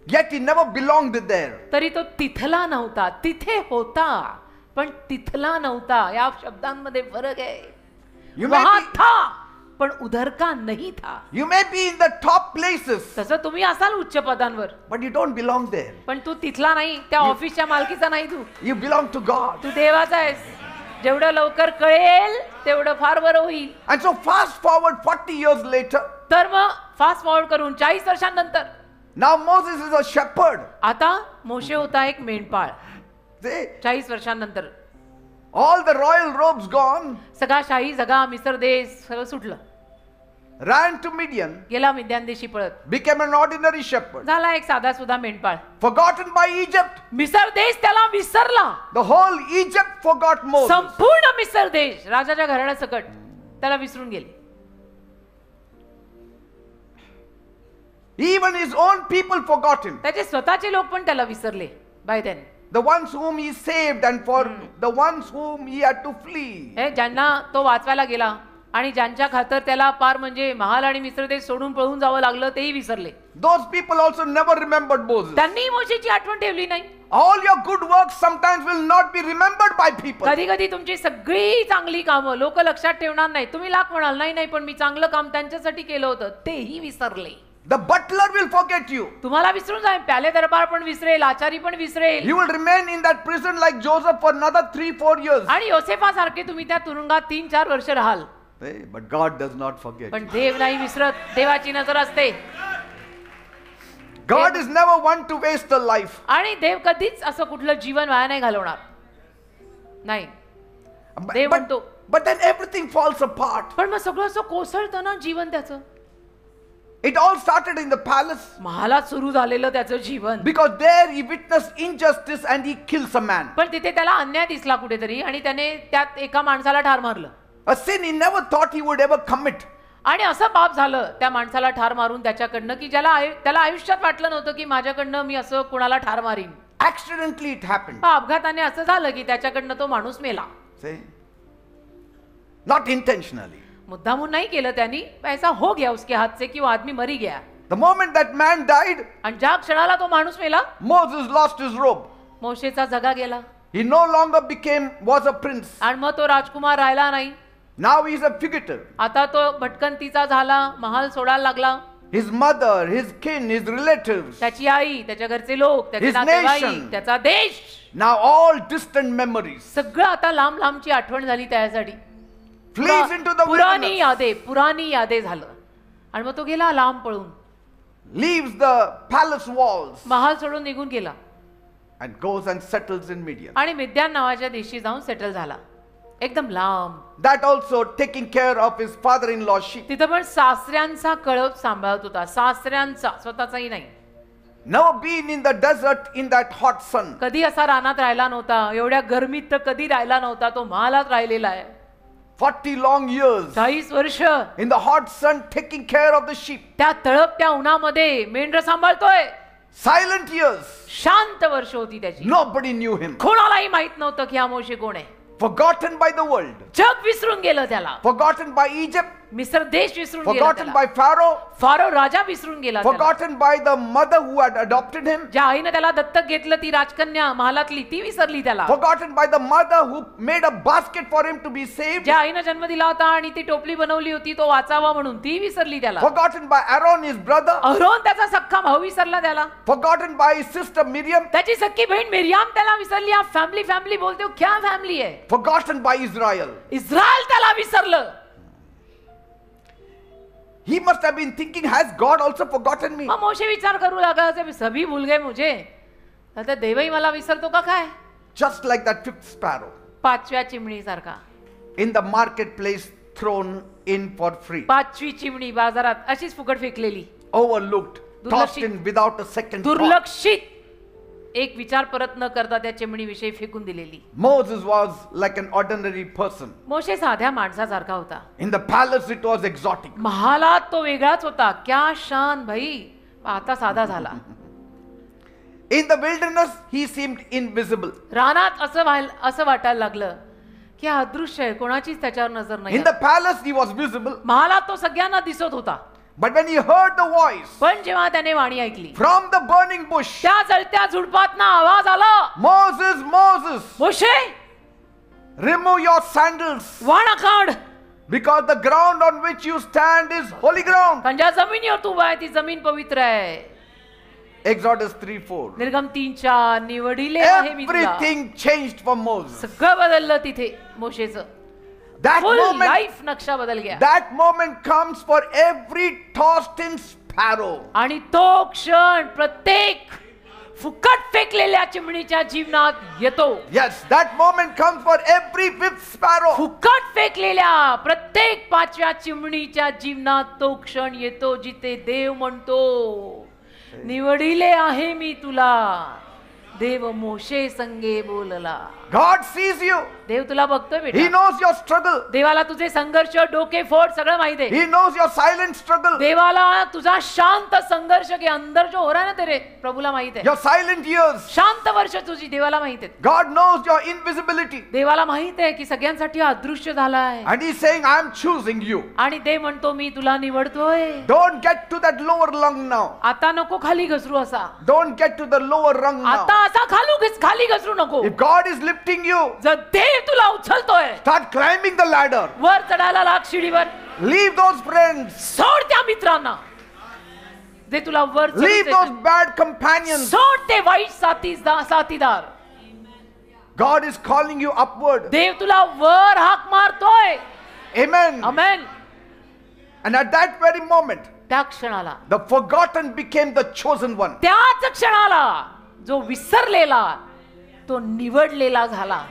Yet he never belonged there. तरी तो तिथला नव्हता. तिथे होता पण तिथला नव्हता. या शब्दांमध्ये फरक आहे. You may वहां be, था पण उधर का नहीं था. you may be in the top places, तसं तुम्ही असाल उच्च पदांवर, but you don't belong there. पण तू तिथला नाही. त्या ऑफिसच्या मालकीचा नाही. तू You belong to God. तू देवाचा आहेस. जेवढं लवकर कळेल तेवढं फार बरं होईल. And so fast forward 40 years later, तर मग फास्ट फॉरवर्ड करून 40 वर्षांनंतर now Moses is a shepherd. आता मोशे होता एक मेंढपाळ. See, 40 वर्षांनंतर all the royal robes gone, सगळा शाही जगा, मिसर देश सगळं सुटलं. ran to Midian, गेला मिद्यान देशी पळत. became an ordinary shepherd. झाला एक साधा सुद्धा मेंढपाळ. Forgotten by Egypt. मिसर देश त्याला विसरला. The whole Egypt forgot Moses. संपूर्ण मिसर देश राजाच्या घराण्यासकट त्याला विसरून गेले. Even his own people forgot him. त्याचे स्वतःचे लोक पण त्याला विसरले. By then The ones whom he saved and for the ones whom he had to flee. हे ज्यांना तो वाचवायला गेला आणि ज्यांच्या खातर त्याला पार म्हणजे महाल आणि मिसर देश सोडून पळून जावं लागलं तेही विसरले. Those people also never remembered Moses. त्यांनी मोशेची आठवण ठेवली नाही. All your good works sometimes will not be remembered by people. कधी कधी तुमची सगळी चांगली कामं लोक लक्षात ठेवणार नाही. तुम्ही लाख म्हणाल नाही नाही पण मी चांगलं काम त्यांच्यासाठी केलं होतं, तेही विसरले. The butler will forget you. तुम्हाला विसरून जाईल. प्याले दरबार पण विसरेल, आचारी पण visceral. You will remain in that prison like Joseph for another 3-4 years. आणि योसेफासारखे तुम्ही त्या तुरुंगात 3-4 वर्ष राहाल. But God does not forget. पण देव नाही विसरत. देवाची नजर असते. God is never one to waste a life. आणि देव कधीच असं कुठलं जीवन वाया नाही घालवणार. नाही. देव म्हणतो. But then everything falls apart. पण मग सगळं असं कोसळतं ना जीवन त्याचं. It all started in the palace. महालात सुरू झालेलं त्याचं जीवन. Because there he witnessed injustice and he kills a man. पण तिथे त्याला अन्याय दिसला कुठेतरी आणि त्याने त्यात एका माणसाला ठार मारलं. A sin he never thought he would ever commit. आणि असं पाप झालं त्या माणसाला ठार मारून त्याच्याकडनं की त्याला आयुष्यात वाटलं नव्हतं की माझ्याकडनं मी असं कुणाला ठार मारीन. Accidentally it happened. अपघाताने असं झालं की त्याच्याकडनं तो माणूस मेला. See? Not intentionally. मुद्दामून नाही केलं त्यांनी. ऐसा हो गया उसके हाथ से कि वो आदमी मरी गया. The moment that man died, आणि ज्या क्षणाला तो माणूस मेला Moses lost his robe. मोशेचा जगा गेला. He no longer was a prince. आणि मग तो राजकुमार राहिला नाही. Now he is a fugitive. आता तो भटकंतीचा झाला. महाल सोडायला लागला. His mother, his kin, his relatives, त्याची आई, त्याच्या घरचे लोक, त्याचे His नातेवाईक, nation. त्याचा देश, now all distant memories, सगळं आता लांब लांबची आठवण झाली त्यासाठी. flees into the पुरानी wilderness, पुरानी यादे झालं. आणि मग तो गेला लांब पळून. leaves the palace walls महाल सोडून निघून गेला and goes and settles in Midian. आणि मिद्यान नावाच्या देशी जाऊन सेटल झाला. एकदम लांब. That also taking care of his father-in-law sheep. तिथं पण सासऱ्यांचा कळप सांभाळत होता. सासऱ्यांचा, स्वतःचाही नाही. Never been in the desert in that hot sun. कधी असा रानात राहिला नव्हता. एवढ्या गरमीत तर कधी राहिला नव्हता. तो महालात राहिलेला आहे. 40 long years 40 वर्ष in the hot sun taking care of the sheep. त्या तळपत्या उन्हामध्ये मेंढर सांभाळतोय. Silent years. शांत वर्ष होती त्याची. Nobody knew him. कोणालाही माहित नव्हतं की हा मोशे कोण आहे. Forgotten by the world. जग विसरून गेलं त्याला. Forgotten by Egypt. मिस्र देश विसरून गेला Forgotten त्याला. by Pharaoh. फारो राजा विसरून गेला त्याला. Forgotten by the mother who had adopted him. ज्या आईने त्याला दत्तक घेतलं ती राजकन्या महालातली ती विसरली त्याला. Forgotten by the mother who made a basket for him to be saved. ज्या आईने जन्म दिला होता आणि ती टोपली बनवली होती तो वाचावा म्हणून ती विसरली त्याला. Forgotten by Aaron, his brother. Aaron त्याचा सख्खा भाऊ विसरला त्याला. Forgotten by his sister Miriam. त्याची सख्खी बहीण मिरियाम त्याला विसरली. आप फॅमिली फॅमिली बोलते हो, क्या फॅमिली आहे? Forgotten by Israel. इस्रायल त्याला विसरलं. He must have been thinking, has God also forgotten me? मग मोशे विचार करू लागला असे सभी भूल गए मुझे. आता देवही मला विसरतो का काय? Just like that fifth sparrow पाचव्या चिमणीसारखा. in the marketplace, thrown in for free, पाचवी चिमणी बाजारात अशीच फुकट फेकलेली. overlooked, tossed in without a second thought. दुर्लक्षित एक विचार परत न करता त्या चिमणीविषयी फेकून दिलेली. Moses was like an ordinary person. मोशे साध्या माणसासारखा होता. In the palace it was exotic. महालात तो वेगळाच होता. क्या शान भाई. आता साधा झाला. In the wilderness he seemed invisible. रानात असं वाटायला लागलं की हा अदृश्य आहे, कोणाचीच त्याच्यावर नजर नाही. In the palace he was visible. महालात तो सगळ्यांना दिसत होता. But when he heard the voice पण जेव्हा त्याने वाणी ऐकली, from the burning bush, त्या जळत्या झुडपातनं आवाज आला, Moses, Moses, Moshe remove your sandals, वाणा काढ, because the ground on which you stand is holy ground. कारण ज्या जमिनीवर तू उभा आहे ती जमीन पवित्र आहे. Exodus 3:4. निर्गम 3:4 निवडिले आहे मी तुला. Everything changed for Moses. सगळं बदललं तिथे मोशेचं. That फुल moment, लाईफ नक्षा बदल गया. that moment comes for every tossed in sparrow. आणि तो क्षण प्रत्येक फुकट फेकलेल्या चिमणीच्या जीवनात येतो. Yes, that moment comes for every fifth sparrow. फुकट फेकलेल्या प्रत्येक पाचव्या चिमणीच्या जीवनात तो क्षण येतो जिथे देव म्हणतो, निवडिले आहे मी तुला. देव मोशे संगे बोलला. God sees you. देव तुला बघतोय He बेटा. knows your struggle. देवाला तुझे संघर्ष, डोके फोड सगळं माहिती आहे. He knows your silent struggle. देवाला तुझा शांत संघर्ष के अंदर जो हो रहा है ना तेरे, प्रभूला माहित आहे. Your silent years. शांत वर्ष तुझी देवाला माहित आहे. God knows your invisibility. देवाला माहित आहे की सगळ्यांसाठी अदृश्य झाला आहे. And he's saying, I am choosing you. आणि देव म्हणतो मी तुला निवडतोय. Don't get to that lower rung now. आता नको खाली घसरू असा. Don't get to the lower rung now. आता असा खाली घसरू नको. If God is lifting you, जर देव तुला उचलतोय, start climbing the ladder. वर चढायला लाग शिडीवर. Leave those friends. सोड त्या मित्रांना जे तुला वर चढवू Leave देतात. those bad companions. सोड ते वाईट साथीदार. God is calling you upward. देव तुला वर हाक मारतोय. Amen. Amen. And at that very moment, त्या क्षणाला, the forgotten became the chosen one. त्याच क्षणाला जो विसरलेला तो निवडलेला झाला.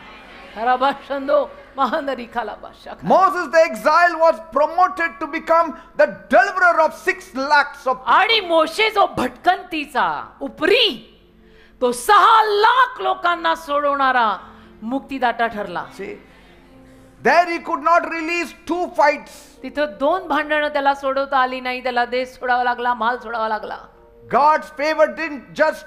Moses the exile was promoted to become the deliverer of 6 lakhs of people. आणि मोशे जो भटकंतीचा उपरी तो 6 लाख लोकांना सोडवणारा मुक्तिदाता ठरला. See, there he could not release 2 fights. तिथं 2 भांडणं त्याला सोडवता आली नाही. त्याला देश सोडावा लागला, माल सोडावा लागला. God's favor didn't just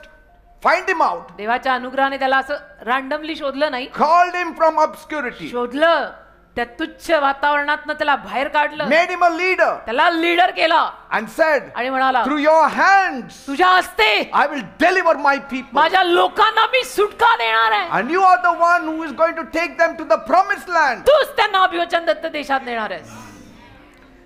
find him out. देवाच्या अनुग्रहाने त्याला असं रँडमली शोधलं नाही. Called him from obscurity. शोधलं, त्या तुच्छ वातावरणातनं त्याला बाहेर काढलं. Made him a leader. त्याला लीडर केला. And said, आणि म्हणाला, through your hands, तुझ्या हस्ते I will deliver my people. माझ्या लोकांना मी सुटका देणार आहे. And you are the one who is going to take them to the promised land. तूच त्यांना अभिवचन दत्त देशात नेणार आहेस.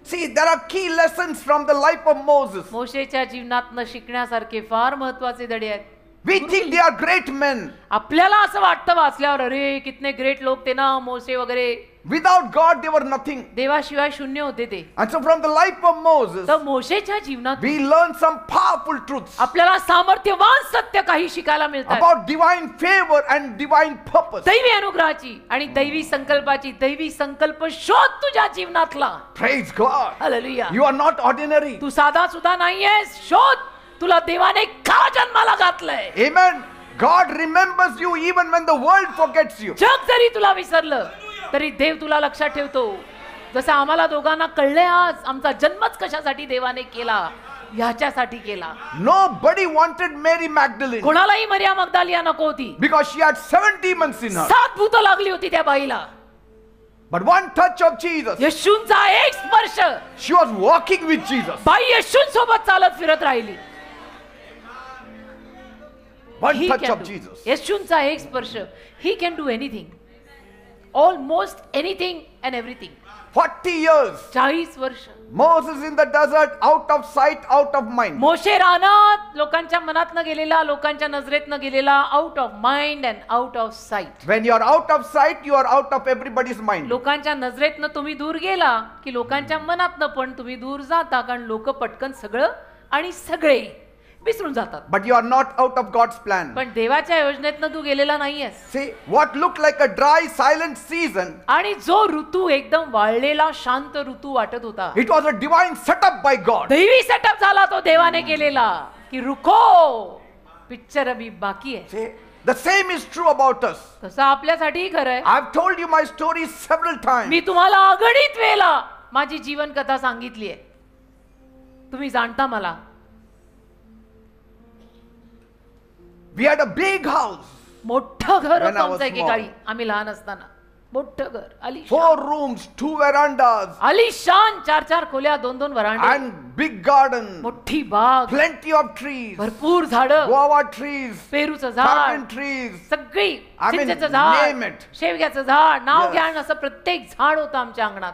See, there are key lessons from the life of Moses. मोशेच्या जीवनातनं शिकण्यासारखे फार महत्वाचे धडे आहेत. We think they are great men. आपल्याला असं वाटतं वाचल्यावर, अरे कितने ग्रेट लोक ते ना मोसे वगैरे. Without God, they were nothing. देवाशिवाय शून्य होते ते. And so from the life of Moses, तर मोशेच्या जीवनात we learn some powerful truths आपल्याला सामर्थ्यवान सत्य काही शिकायला मिळतात. about divine favor and divine purpose. दैवी अनुग्रहाची आणि दैवी संकल्पाची. दैवी संकल्प शोध तुझ्या जीवनातला. Praise God. Hallelujah. You are not ordinary. तू साधा सुद्धा नाहीयेस. शोध, तुला देवाने का जन्माला घातलंय. Amen. God remembers you even when the world forgets you. जग जरी तुला विसरलं तरी देव तुला लक्षात ठेवतो. जसं आम्हाला दोघांना कळले आज आमचा जन्मच कशासाठी देवाने केला. ह्याच्यासाठी केला. Nobody wanted Mary Magdalene कोणालाही मरिया मगदालिया नको होती. because she had 7 demons in her. 7 भूतं लागली होती त्या बाईला. But one touch of Jesus, येशूंचा एक स्पर्श, she was walking with Jesus. बाई येशूंसोबत चालत फिरत राहिली. One He touch can of do. Jesus. येशूंचा एक स्पर्श. He can do anything. Almost anything and everything. 40 years. 40 वर्ष. Moses in the desert, out of sight, out of mind. मोशे रानात, लोकांच्या मनात न गेलेला, लोकांच्या नजरेत न गेलेला, out of mind and out of site. When you are out of sight, you are out of everybody's mind. लोकांच्या नजरेतनं तुम्ही दूर गेला की लोकांच्या मनातनं पण तुम्ही दूर जाता, कारण लोक पटकन सगळं आणि सगळे विसरून जातात. But you are not out of God's plan. पण देवाच्या योजनेतनं तू गेलेला नाहीयेस. See, what looked like a dry, silent season, आणि जो ऋतू एकदम वाळलेला शांत ऋतू वाटत होता, it was a divine setup by God. दैवी सेटअप झाला तो देवाने केलेला की रुको, पिक्चर अभी बाकी आहे. See, the same is true about us. तसं आपल्यासाठीही खरं आहे. I've told you my story several times. मी तुम्हाला अगणित वेळेला माझी जीवन कथा सांगितली आहे. तुम्ही जाणता मला. We had a big house, मोठं घर When होतं I was आमचं एकेकाळी, small. आम्ही लहान असताना. मोठं घर, 4 आलिशान, rooms, 2 verandas, आलिशान, 4 खोल्या, 2 वरांडे, and big garden, मोठी बाग, plenty of trees, भरपूर झाडं, guava trees, पेरूचं झाड, tamarind trees. सगळी, I mean, चिंचेचं name झाड, it. शेवग्याचं झाड, नाव Yes. घ्या, असं प्रत्येक झाड होतं आमच्या अंगणात.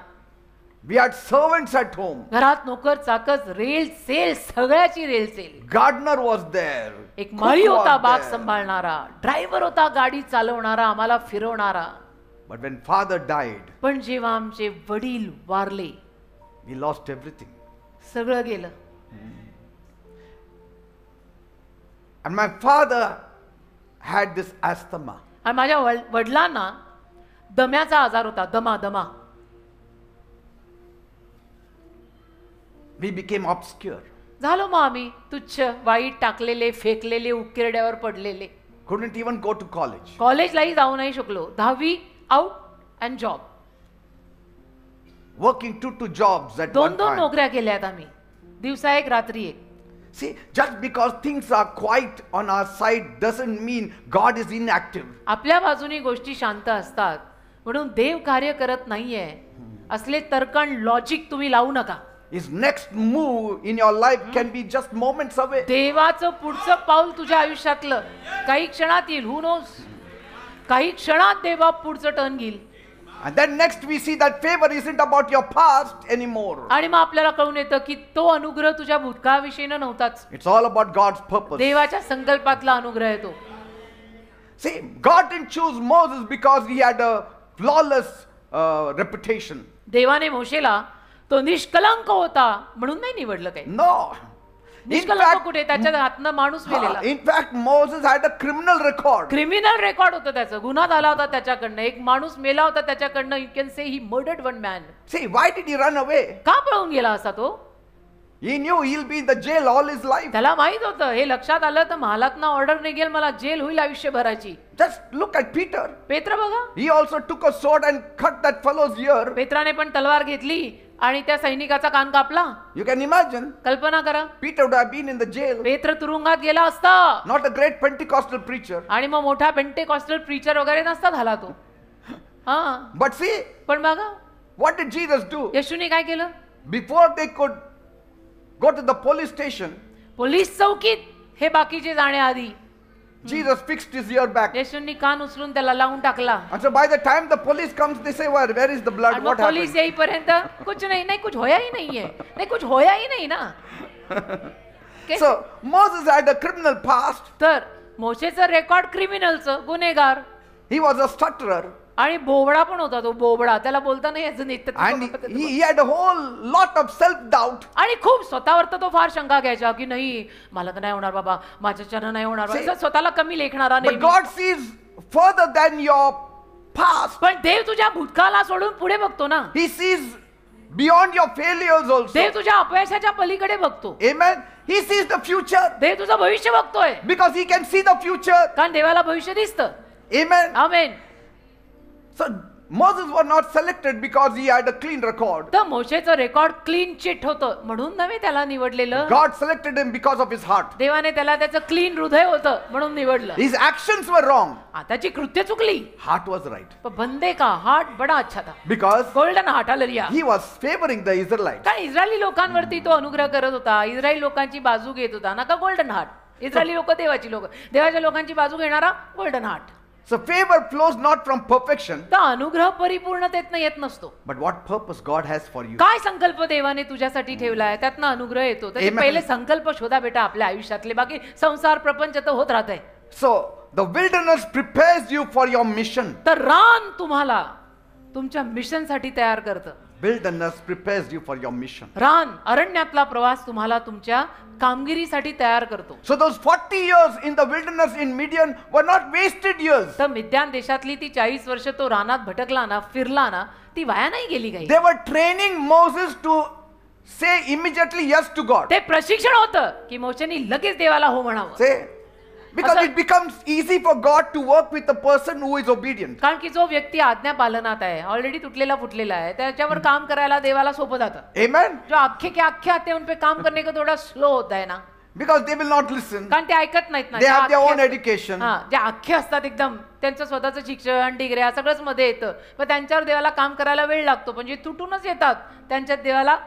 We had servants at home. घरात नोकर चाकच, रेल सेल, सगळ्याची रेल सेल. Gardener was there. एक Cook माळी होता was बाग there. सांभाळणारा, ड्रायव्हर होता गाडी चालवणारा, आम्हाला फिरवणारा. But when father died, पण जेव्हा आमचे वडील वारले, we lost everything. सगळं गेलं. And my father had this asthma. आणि माझ्या वडिलांना दम्याचा आजार होता, दमा. We became obscure. झालो मग आम्ही तुच्छ, वाईट, टाकलेले, फेकलेले, उकिरड्यावर पडलेले. Couldn't even go to college. कॉलेजलाही जाऊ नाही शकलो. 10वी out and job. Working 2 jobs at one 2 time. नोकऱ्या केल्यात आम्ही, दिवसा एक रात्री एक. See, just because things are quiet on our side doesn't mean God is inactive. आपल्या बाजूनी गोष्टी शांत असतात म्हणून देव कार्य करत नाहीये असले तर्कण लॉजिक तुम्ही लावू नका. His next move in your life can be just moments away. देवाचं पुढचं पाऊल तुझ्या आयुष्यातलं काही क्षणात येईल. हु नोस, काही क्षणात देवा पुढचं टर्न घेईल. And then next we see that favor isn't about your past anymore. आणि मग आपल्याला कळून येतं की तो अनुग्रह तुझ्या भूतकाळाविषयीनं नव्हताच, It's all about God's purpose. देवाच्या संकल्पातला अनुग्रह आहे तो. See, God didn't choose Moses because he had a flawless reputation. देवाने मोशेला तो निष्कलंक होता म्हणून नाही निवडलं काही. No. In निष्कलंक कुठे, त्याच्या हातनं माणूस मेलेला. in fact, Moses had a criminal record. Criminal record होतं त्याचं, गुन्हा झाला होता त्याच्याकडनं, एक माणूस मेला होता त्याच्याकडनं. You can say he murdered one man. See, why did he run away? का पळून गेला असा तो? He knew he'll be in the jail all his life. त्याला माहित होतं हे लक्षात आलं तर महालातनं ऑर्डर निघेल, मला जेल होईल आयुष्यभराची. Just look at Peter. पेत्र बघा, He also took a sword and cut that fellow's ear. पेत्राने पण तलवार घेतली आणि त्या सैनिकाचा कान कापला. You can imagine. कल्पना करा, Peter would have been in the jail. पेत्र तुरुंगात गेला असता. Not a great Pentecostal preacher. आणि मग मोठा पेंटेकॉस्टल प्रीचर वगैरे नसता झाला तो. हा, But see, पण बघा what did Jesus do? येशूने काय केलं? Before they could go to the police station, police चौकीत हे बाकीचे जाण्याआधी Jesus fixed his ear back. येशूंनी कान उचलून त्याला लावून टाकला. And so by the time the police comes, they say, well, where is the blood? आणि What मग पोलीस happened? येईपर्यंत कुछ नाही, कुछ होया ही नाहीये, नाही कुछ होया ही नाही ना. Okay? So Moses had a criminal past. तर मोशेचं रेकॉर्ड क्रिमिनलचं, गुन्हेगार, He was a stutterer. आणि बोबडा पण होता तो, बोबडा, त्याला बोलता नाही यायचं नीट. And he had a whole lot of self-doubt. आणि खूप स्वतःवर तर तो फार शंका घ्यायचा की नाही मला तर नाही होणार बाबा, माझ्याच्यानं नाही होणार बाबा. See, स्वतःला कमी लेखणारा But नाही. God sees further than your past. पण देव तुझ्या भूतकाळाला सोडून पुढे बघतो ना. He sees beyond your failures also. देव तुझ्या अपयशाच्या पलीकडे बघतो. Amen. He sees the future देव तुझं भविष्य बघतोय, because he can see the future. कारण देवाला भविष्य दिसतं. Amen. Amen. So Moses was not selected because he had a clean record. तर मोशेचं रेकॉर्ड क्लीन चिट होतं म्हणून नव्हे त्याला निवडलेलं. God selected him because of his heart. देवाने त्याला त्याचं क्लीन हृदय होतं म्हणून निवडलं. His actions were wrong. आताची कृत्य चुकली. Heart was right. पण बंदे का हार्ट बडा अच्छा था. Because golden heart hallelujah. he was favoring the Israelites. कारण इस्रायली लोकांवरती तो अनुग्रह करत होता. इस्रायली लोकांची बाजू घेत होता. नका गोल्डन हार्ट. इस्रायली लोक देवाची लोक. देवाच्या लोकांची बाजू घेणारा golden heart. So favor flows not from perfection. तर अनुग्रह परिपूर्णतेतनं येत नसतो. But what purpose God has for you? काय संकल्प देवाने तुझ्यासाठी ठेवलाय त्यातनं अनुग्रह येतो. तर Amen. पहिले संकल्प शोधा बेटा आपल्या आयुष्यातले. बाकी संसार प्रपंच तर होत राहतंय. So the wilderness prepares you for your mission. तर रान तुम्हाला तुमच्या मिशन साठी तयार करतं. Wilderness prepares you for your mission. रान अरण्यातला प्रवास तुम्हाला तुमच्या कामगिरीसाठी तयार करतो. So those 40 years in the wilderness in Midian were not wasted years. तर मिद्यान देशातली ती 40 वर्ष तो रानात भटकला ना, फिरला ना, ती वाया नाही गेली काही. They were training Moses to say immediately yes to God. ते प्रशिक्षण होतं की मोशेनी लगेच देवाला हो म्हणावं. Say, because असं- it becomes easy for God to work with the person who is obedient. कारण की जो व्यक्ती आज्ञा पालनात आहे, ऑलरेडी तुटलेला फुटलेला आहे, त्याच्यावर काम करायला देवाला सोपं जातं. Amen. जो अख्खे के अख्खे आते उन पे काम करने का थोड़ा स्लो होता है ना, Because they will not listen. कारण ते ऐकत नाहीत ना. They जे have their अख्खे own असतात- education. हा, जे अख्खे असतात एकदम त्यांचं स्वतःचं शिक्षण डिग्र्या सगळंच मध्ये येतं, पण त्यांच्यावर देवाला काम करायला वेळ लागतो. पण जे तुटूनच येतात त्यांच्यात देवाला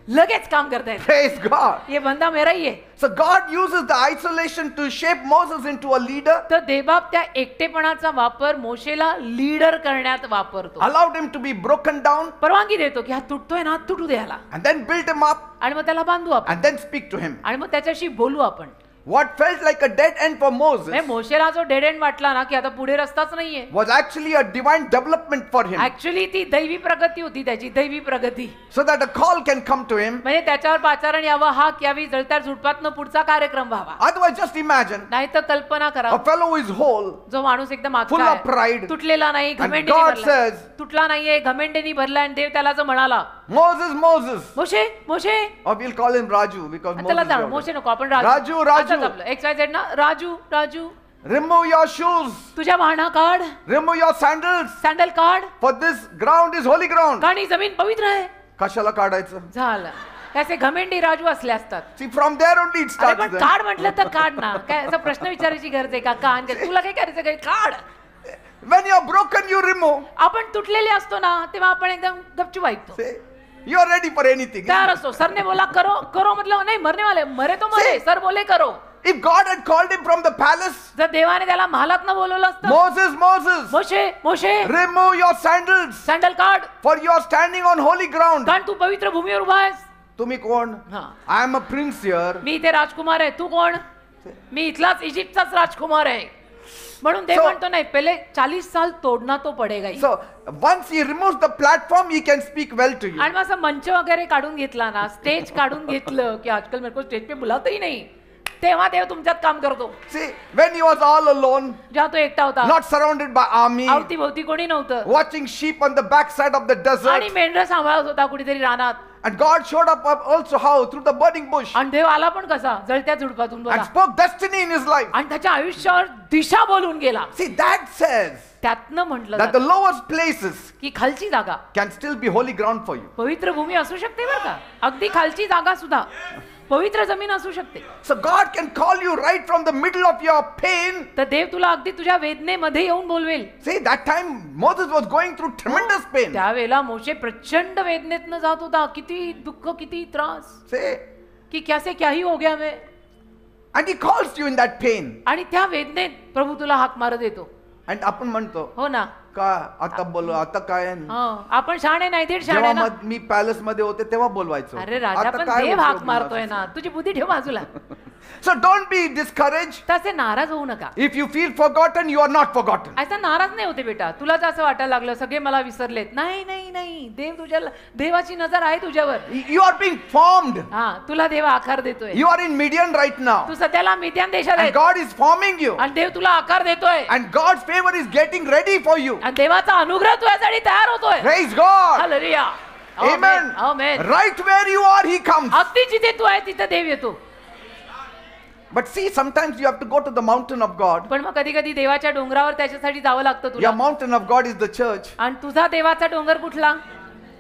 लगेच काम करता येतं. Praise God. ये बंदा मेरा ही है. So God uses the isolation to shape Moses into a leader, तर देवबाप त्या एकटेपणाचा वापर मोशेला लीडर करण्यात वापरतो. allowed him to be broken down, परवानगी देतो की हा तुटतोय ना, तुटू दे ह्याला, and then build him up, आणि मग त्याला बांधू आपण, and then speak to him. आणि मग त्याच्याशी बोलू आपण. What felt like a dead end for Moses म्हणजे मोशेला जो डेड एंड वाटला ना की आता पुढे रस्ताच नाहीये, was actually a divine development for him, actually ती दैवी प्रगती होती त्याची, दैवी प्रगती. so that a call can come to him. म्हणजे त्याच्यावर पाचारण यावं, हाक यावी, जळत्या झुडपातनं पुढचा कार्यक्रम व्हावा. Otherwise, just imagine नाही तर कल्पना करा, a fellow who is whole, जो माणूस एकदम full आख्खा of pride, आहे, तुटलेला नाही, and घमेंडीने God भरला, says, तुटला नाहीये, घमेंडीने भरला, आणि देव त्याला जो म्हणाला, Moses, Moses, Moshe Moshe, or we'll call him Raju because त्याला Moses. जाण is मोशे older. नको, आपण राजू, असंच आपलं XYZ ना, Raju Raju, Remove your shoes, तुझ्या वाहना काढ, remove your sandals, सँडल काढ, for this ground is holy ground. कारण ही जमीन पवित्र आहे. कशाला काढायचं? झालं. त्याचे घमेंडी राजू असले असतात. See, from there only it अरे starts. पण then. काढ म्हटलं तर काढ ना, काय असा प्रश्न विचारायची गरज आहे का? काढ, तुला काय करायचं, काय काढ. When you are broken, you remove. आपण तुटलेले असतो ना तेव्हा आपण एकदम गपचूप ऐकतो, Say, you are ready for anything. तयार असतो. सरने बोला करो करो, मतलब नाही मरने वाले मरे तो मरे, See. सर बोले करो. If God had called him from the palace, जर देवाने त्याला महालात न बोलवलं असतं, Moses, Moses, Moshe Moshe, remove your sandals, sandal काढ, for you are standing on holy ground. कारण तू पवित्र भूमीवर उभा आहेस. तुम्ही कोण? हा, I am a prince here. मी इथे राजकुमार आहे, तू कोण? मी इथलाच इजिप्तचाच राजकुमार आहे. म्हणून देव So- म्हणतो नाही, पहिले 40 साल तोडना तो पडेगा ही. So once he removes the platform, he can speak well to you. आणि मग असं मंच वगैरे काढून घेतला ना, स्टेज काढून घेतलं की आजकाल मेरे को स्टेज पे बुलावतही नाही, तेव्हा देव तुमच्यात काम करतो. See, when he was all alone, जेव्हा तो एकटा होता, not surrounded by army, अवतीभोवती कोणी नव्हतं, watching sheep on the backside of the desert, आणि मेंढरं सांभाळत होता कुठेतरी रानात, and God showed up also how through the burning bush आणि देव आला पण कसा, जळत्या झुडपातून बघा, and spoke destiny in his life. आणि त्याच्या आयुष्यावर दिशा बोलून गेला. See, that says त्यातनं म्हटलं that the जातं lowest places की खालची जागा can still be holy ground for you. पवित्र भूमी असू शकते बरं का, अगदी खालची जागा सुद्धा पवित्र जमीन असू शकते. So God can call you right from the middle of your pain. तर देव तुला अगदी तुझ्या वेदनेमध्ये येऊन बोलवेल. See, that time Moses was going through tremendous pain. त्यावेळेला मोशे प्रचंड वेदनेतनं जात होता, किती दुःख, किती त्रास, See, की कैसे क्या ही हो गया मैं. and he calls you in that pain. आणि त्या वेदनेत प्रभू तुला हाक मारत येतो. And आपण म्हणतो हो ना, का आता बोलो, आता काय? आपण शाणे नाही, धीर शाणे जेव्हा ना. मी पॅलेस मध्ये होते तेव्हा बोलवायचो. अरे राजा, आता पण काय देव उपयोग हाक मला? मारतोय ना, तुझी बुद्धी ठेव बाजूला. So don't be discouraged. तसे नाराज होऊ नका. If you feel forgotten, you are not forgotten. ऐसा नाराज नाही होते बेटा. तुला जर असं वाटायला लागलं सगळे मला विसरलेत, नाही नाही नाही, देव तुझ्या, देवाची नजर आहे तुझ्यावर. You are being formed. हा, तुला देव आकार देतोय. You are in Midian right now. तू सध्याला मिद्यान देशात आहे And God is forming you. आणि देव तुला आकार देतोय, And God's favor is getting ready for you. आणि देवाचा अनुग्रह तुझ्यासाठी तयार होतोय. Praise God. Hallelujah. Amen. Amen. Right where you are, He comes. अगदी जिथे तू आहे तिथे देव येतो. But see, sometimes you have to go to the mountain of God. पण मग कधी कधी देवाच्या डोंगरावर त्याच्यासाठी जावं लागतं तुला. Your mountain of God is the church. आणि तुझा देवाचा डोंगर कुठला?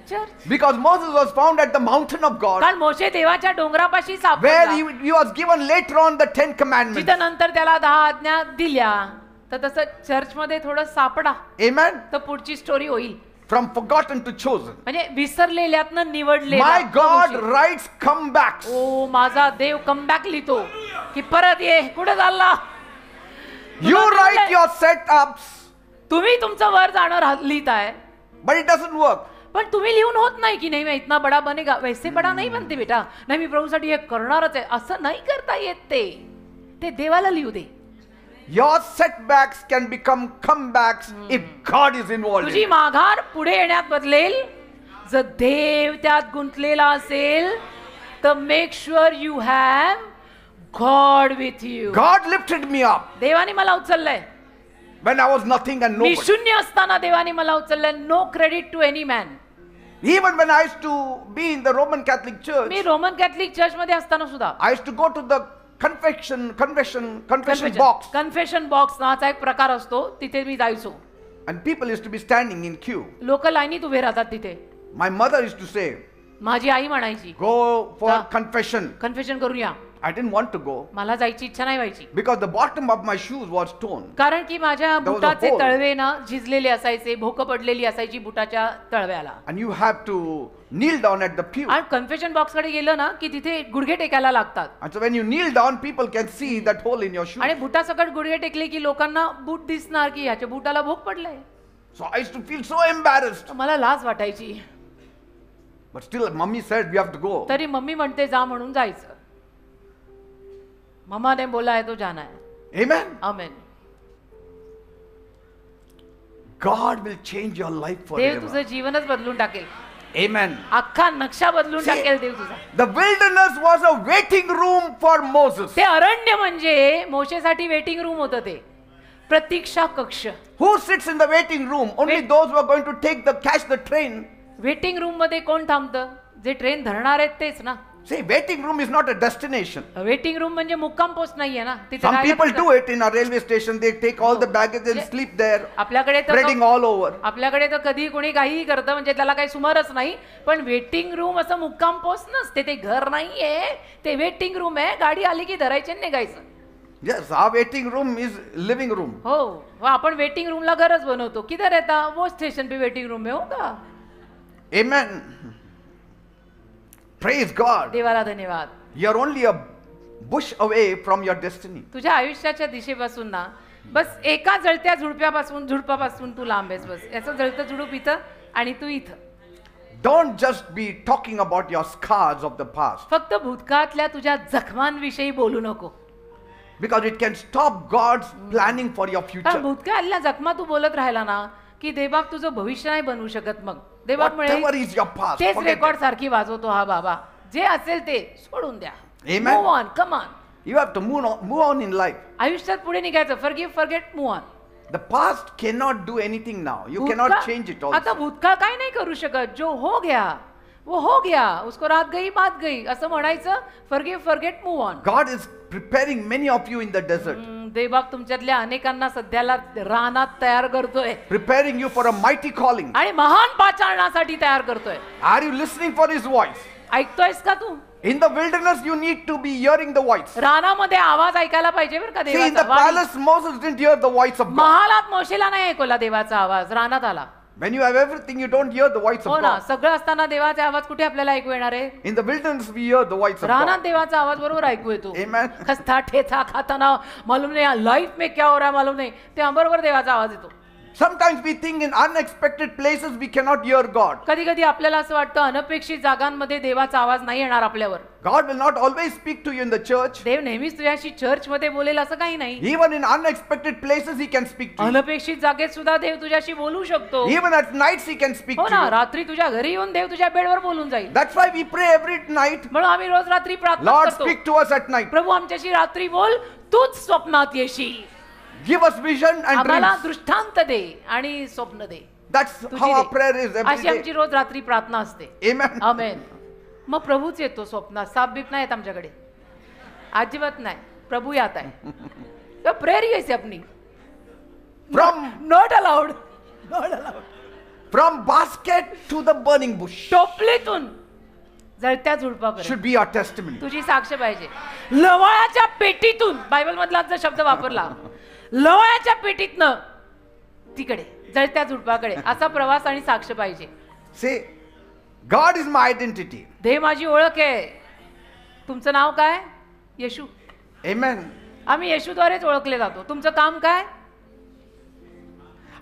Church. Because Moses was found at the mountain of God, कारण मोशे देवाच्या डोंगरापाशी where सापडला. he was given later on the 10 commandments. जिथं नंतर त्याला 10 आज्ञा दिल्या. तर तसं चर्च मध्ये थोडं सापडा. Amen. तर पुढची स्टोरी होईल. From forgotten to chosen. म्हणजे विसरलेल्यातनं निवडलेला. My God writes comebacks. ओ माझा देव कमबॅक लिहितो की परत ये. कुठे चालला? You write your setups, तुम्ही तुमचं वर जाणं लिहिताय, but it doesn't work. पण तुम्ही लिहून होत नाही की नाही मैं इतना बड़ा बनेगा. वैसे बड़ा नाही बनते बेटा. नाही मी प्रभूसाठी हे करणारच आहे असं नाही करता येत. ते देवाला लिहू दे. Your setbacks can become comebacks if God is involved. तुझी माघार पुढे येण्यात बदलेल जर देव त्यात गुंतलेला असेल. तर make sure you have God with you. God lifted me up देवाने मला उचललंय. when I was nothing and me nobody. शून्य असताना देवाने मला उचललंय. No credit to any man. Even when I used to be in the Roman Catholic Church, me Roman Catholic church मध्ये असताना सुद्धा I used to go to the confession box, confession box नावाचा एक प्रकार असतो. तिथे मी जायचो. and people used to be standing in queue. लोक लाईनीत उभे राहतात तिथे. My mother used to say, माझी आई म्हणायची go for जा. confession. कन्फेशन करूया. I didn't want to go मला जायची इच्छा नाही व्हायची. because the bottom of my shoes was torn. कारण की माझ्या was a बुटाचे hole. तळवे ना झिजलेले असायचे. भोकं पडलेली असायची बुटाच्या तळव्याला. And you have to kneel down at the pew. आणि कन्फेशन बॉक्स कडे गेलं ना की तिथे गुडघे टेकायला लागतात. And so when you kneel down, people can see that hole in your shoe. आणि बुटासकट गुडघे टेकले की लोकांना बूट दिसणार की ह्याच्या बुटाला भोक पडलाय. So I used to feel so embarrassed. मला लाज वाटायची. But still, mommy said we have to go. तरी मम्मी म्हणते जा म्हणून जायचं. मम्मा ने बोला है तो जाना है. Amen. Amen. God will change your life Dev forever. तुझं जीवनच बदलून टाकेल. Amen. अख्खा नक्षा बदलून See, टाकेल देव तुझा. The wilderness was a waiting room for Moses. ते अरण्य म्हणजे मोशेसाठी वेटिंग रूम होतं. ते प्रतीक्षा कक्ष. Who sits in the waiting room? Only Wait. those who are going to catch the train. Waiting room मध्ये कोण थांबतं? जे ट्रेन धरणार आहेत तेच ना. See, waiting room is not a destination. Waiting room म्हणजे मुक्काम पोस्ट नाहीये ना. तिथे Some राहायला people फक्त- do it in a railway station. They take all the baggage and sleep there, आपल्याकडे spreading तर all over. आपल्याकडे तर कधी कोणी काहीही करतं म्हणजे त्याला काही सुमारच नाही. पण वेटिंग रूम असं मुक्काम पोस्ट नसते. ते घर नाहीये. ते वेटिंग रूम आहे. गाडी आली की धरायची आणि निघायचं. Yes, our waiting room is living room. हो व आपण वेटिंग रूमला घरच बनवतो. किधर रहता? वो स्टेशन पे वेटिंग रूम में होगा. Amen. Praise God. देवाला धन्यवाद. You're only a bush away from your destiny. तुझ्या आयुष्याच्या दिशेपासून ना बस एका जळत्या झुडपापासून तू लांब आहेस. बस याचं जळतं झुडूप इथं आणि तू इथं. Don't just be talking about your scars of the past, फक्त भूतकाळातल्या तुझ्या जखमांविषयी बोलू नको. because it can stop God's planning for your कारण future. भूतकाळातल्या जखमा तू बोलत राहिला ना की देवबाप तुझं भविष्य नाही बनवू शकत. मग देवबाप Whatever म्हणे is your past, तेच forget रेकॉर्ड it. सारखी वाजवतो हा बाबा. जे असेल ते सोडून द्या. Amen. Move on, come on. You have to move on in life. आयुष्यात पुढे निघायचं. forgive, forget, move on. The past cannot do anything now. You cannot भूतकाळ- change it आता also. भूतकाळ काय नाही करू शकत. जो हो गया वो हो गया. उसको रात गई बात गई असं म्हणायचं. forgive, forget, move on. God is preparing many of you in the desert, देवबाप तुमच्यातल्या अनेकांना सध्याला रानात तयार करतोय preparing you for a mighty calling. आणि महान पाचारणासाठी तयार करतोय. Are you listening for His voice? ऐकतोयस का तू? In the wilderness, you need to be hearing the voice. रानामध्ये आवाज ऐकायला पाहिजे बरं का See, in the देवाचा. palace, Moses didn't hear the voice of God. महालात मोशेला नाही ऐकवला देवाचा आवाज. रानात आला. When you have everything, you don't hear the voice हो of ना. God. सगळं असताना देवाचा आवाज कुठे आपल्याला ऐकू येणार आहे? In the wilderness, we hear the voice of रानात God. देवाचा आवाज बरोबर ऐकू येतो. Amen. खस्ता ठेचा खाताना मालूम नाही लाईफ में क्या हो रहा है मालूम नाही. त्या बरोबर देवाचा आवाज येतो. Sometimes we think in unexpected places we cannot hear God. कधी कधी आपल्याला असं वाटतं अनपेक्षित जागांमध्ये देवाचा आवाज नाही येणार आपल्यावर. God will not always speak to you in the church. देव नेहमीच तुझ्याशी चर्च मध्ये बोलेल असं काही नाही. Even in unexpected places, He can speak to you. अनपेक्षित जागेत सुद्धा देव तुझ्याशी बोलू शकतो. Even at nights, He can speak हो to ना. you. रात्री तुझ्या घरी येऊन देव तुझ्या बेडवर बोलून जाईल. That's why we pray every night. म्हणून आम्ही रोज रात्री प्रार्थना Lord, करतो. speak to us at night. प्रभू आमच्याशी रात्री बोल. तूच स्वप्नात येशील. Give us vision and आम्हाला dreams. दृष्टांत दे आणि स्वप्न दे. That's तुझी how our they. prayer is every अशी आमची day. रोज रात्री प्रार्थना असते. Amen. आमेन. मग प्रभूच येतो स्वप्नात. साप बीप नाही येत आमच्याकडे. अजिबात नाही. प्रभु यात आहे. तो प्रेयर ही ऐसी अपनी From not allowed, not allowed. from basket to the burning bush टोपलीतून जळत्या झुडपापर्यंत should be our testimony. तुझी साक्ष पाहिजे. लवाळाच्या पेटीतून, बायबल मधला जो शब्द वापरला, लवाळाच्या पेटीतनं तिकडे जळत्या झुडपाकडे, असा प्रवास आणि साक्ष पाहिजे. Say, God is my identity. देव माझी ओळख आहे. तुमचं नाव काय? येशू. Amen. आम्ही येशूद्वारेच ओळखले जातो. तुमचं काम काय?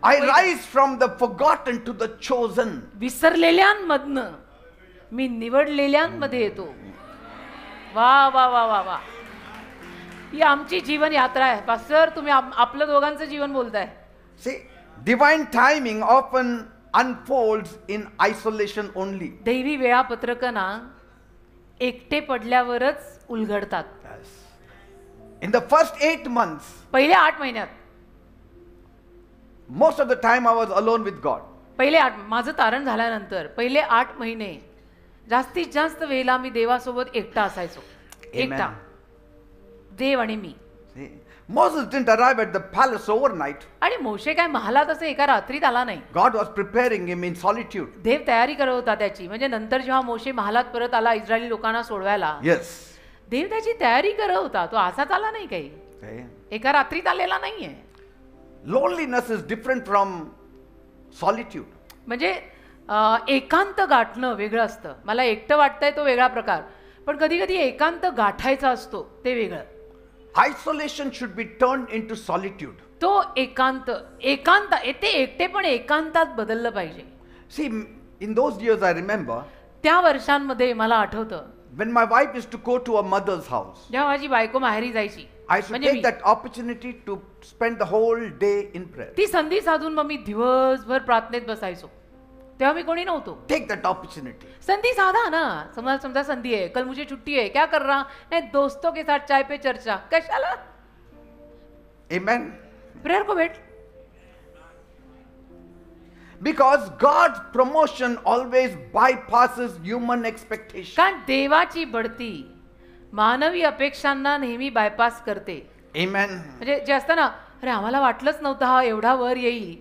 I rise from the forgotten to the chosen. विसरलेल्यांमधनं मी निवडलेल्यांमध्ये येतो. वा वा वा वा वा. ही आमची जीवन यात्रा आहे. पास्टर, तुम्ही आपलं दोघांचं जीवन बोलताय. See, divine timing often unfolds in isolation only. दैवी वेळापत्रकं ना एकटे पडल्यावरच उलगडतात. In the first 8 months, पहिल्या 8 महिन्यात, most of the time I was alone with God. पहिले 8, माझं तारण झाल्यानंतर पहिले 8 महिने जास्तीत जास्त वेळेला मी देवासोबत एकटा असायचो. एकटा, देव आणि मी. See, Moses didn't arrive at the palace overnight. आणि मोशे काय महालात असं एका रात्रीत आला नाही. God was preparing him in solitude. देव तयारी करत होता त्याची. म्हणजे नंतर जेव्हा मोशे महालात परत आला इस्रायली लोकांना सोडवायला, Yes. देव त्याची तयारी करत होता. तो असाच आला नाही काही, Okay. एका रात्रीत आलेला नाहीये. Loneliness is different from solitude. म्हणजे एकांत गाठणं वेगळं असतं. मला एकटं वाटतंय तो वेगळा प्रकार, पण कधी कधी एकांत गाठायचा असतो ते वेगळं. Isolation should be turned into solitude. तो एकांत ते एकटे पण एकांतात बदललं पाहिजे. See, in those years I remember त्या वर्षांमध्ये मला आठवतं, when my wife used to go to her mother's house, जेव्हा माझी बायको माहेरी जायची, I should म्हणजे take that opportunity to spend the whole day in prayer. ती संधी साधून मग मी दिवसभर प्रार्थनेत बसायचो. तेव्हा मी कोणी नव्हतो. Take that opportunity. संधी साधा ना. समजा संधी है, कल मुझे छुट्टी है, क्या कर रहा? नहीं, दोस्तों के साथ चाय पे चर्चा. कशाला? Amen. प्रेयर को भेट. Because God's promotion always bypasses human expectation. कारण देवाची बढती मानवी अपेक्षांना नेहमी बायपास करते. Amen. म्हणजे जे असतं ना, अरे आम्हाला वाटलंच नव्हतं हा एवढा वर येईल,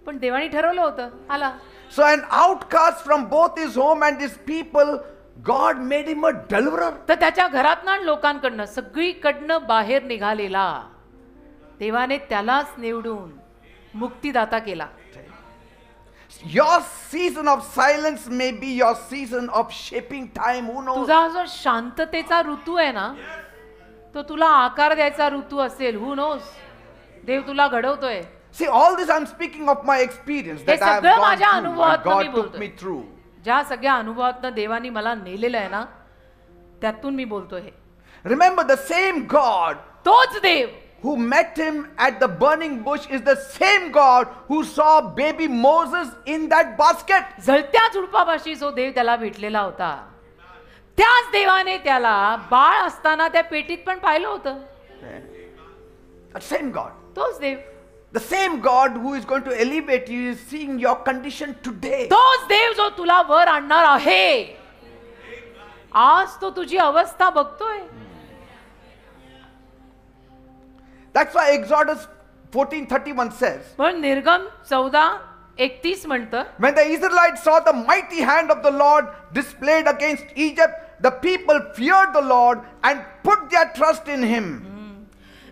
पण देवाने ठरवलं होतं, आला. So an outcast from both his home and his people, God made him a deliverer. तर त्याच्या घरातनं आणि लोकांकडनं सगळीकडनं बाहेर निघालेला देवाने त्यालाच निवडून मुक्तिदाता केला. Your season of silence may be your season of shaping time. Who knows? तुझा जो शांततेचा ऋतू आहे ना, तो तुला आकार द्यायचा ऋतू असेल. हू नोस? देव तुला घडवतोय. See, all this I'm speaking of my experience that I have सगळं gone माझ्या through and अनुभवातनं me God took बोलतोय. me through. ज्या सगळ्या अनुभवातनं देवानी मला नेलेलं आहे ना, त्यातून मी बोलतोय. Remember, the same God तोच देव who met him at the burning bush is the same God who saw baby Moses in that basket. जळत्या झुडपापाशी जो देव त्याला भेटलेला होता, त्याच देवाने त्याला बाळ असताना त्या पेटीत पण पाहिलं होतं. That same God. तोच देव. The same God who is going to elevate you is seeing your condition today. तोच देव जो तुला वर आणणार आहे, आज तो तुझी अवस्था बघतोय. That's why Exodus 14:31 says, पण निर्गम 14:31 म्हणतं, when the Israelites saw the mighty hand of the Lord displayed against Egypt, the people feared the Lord and put their trust in him.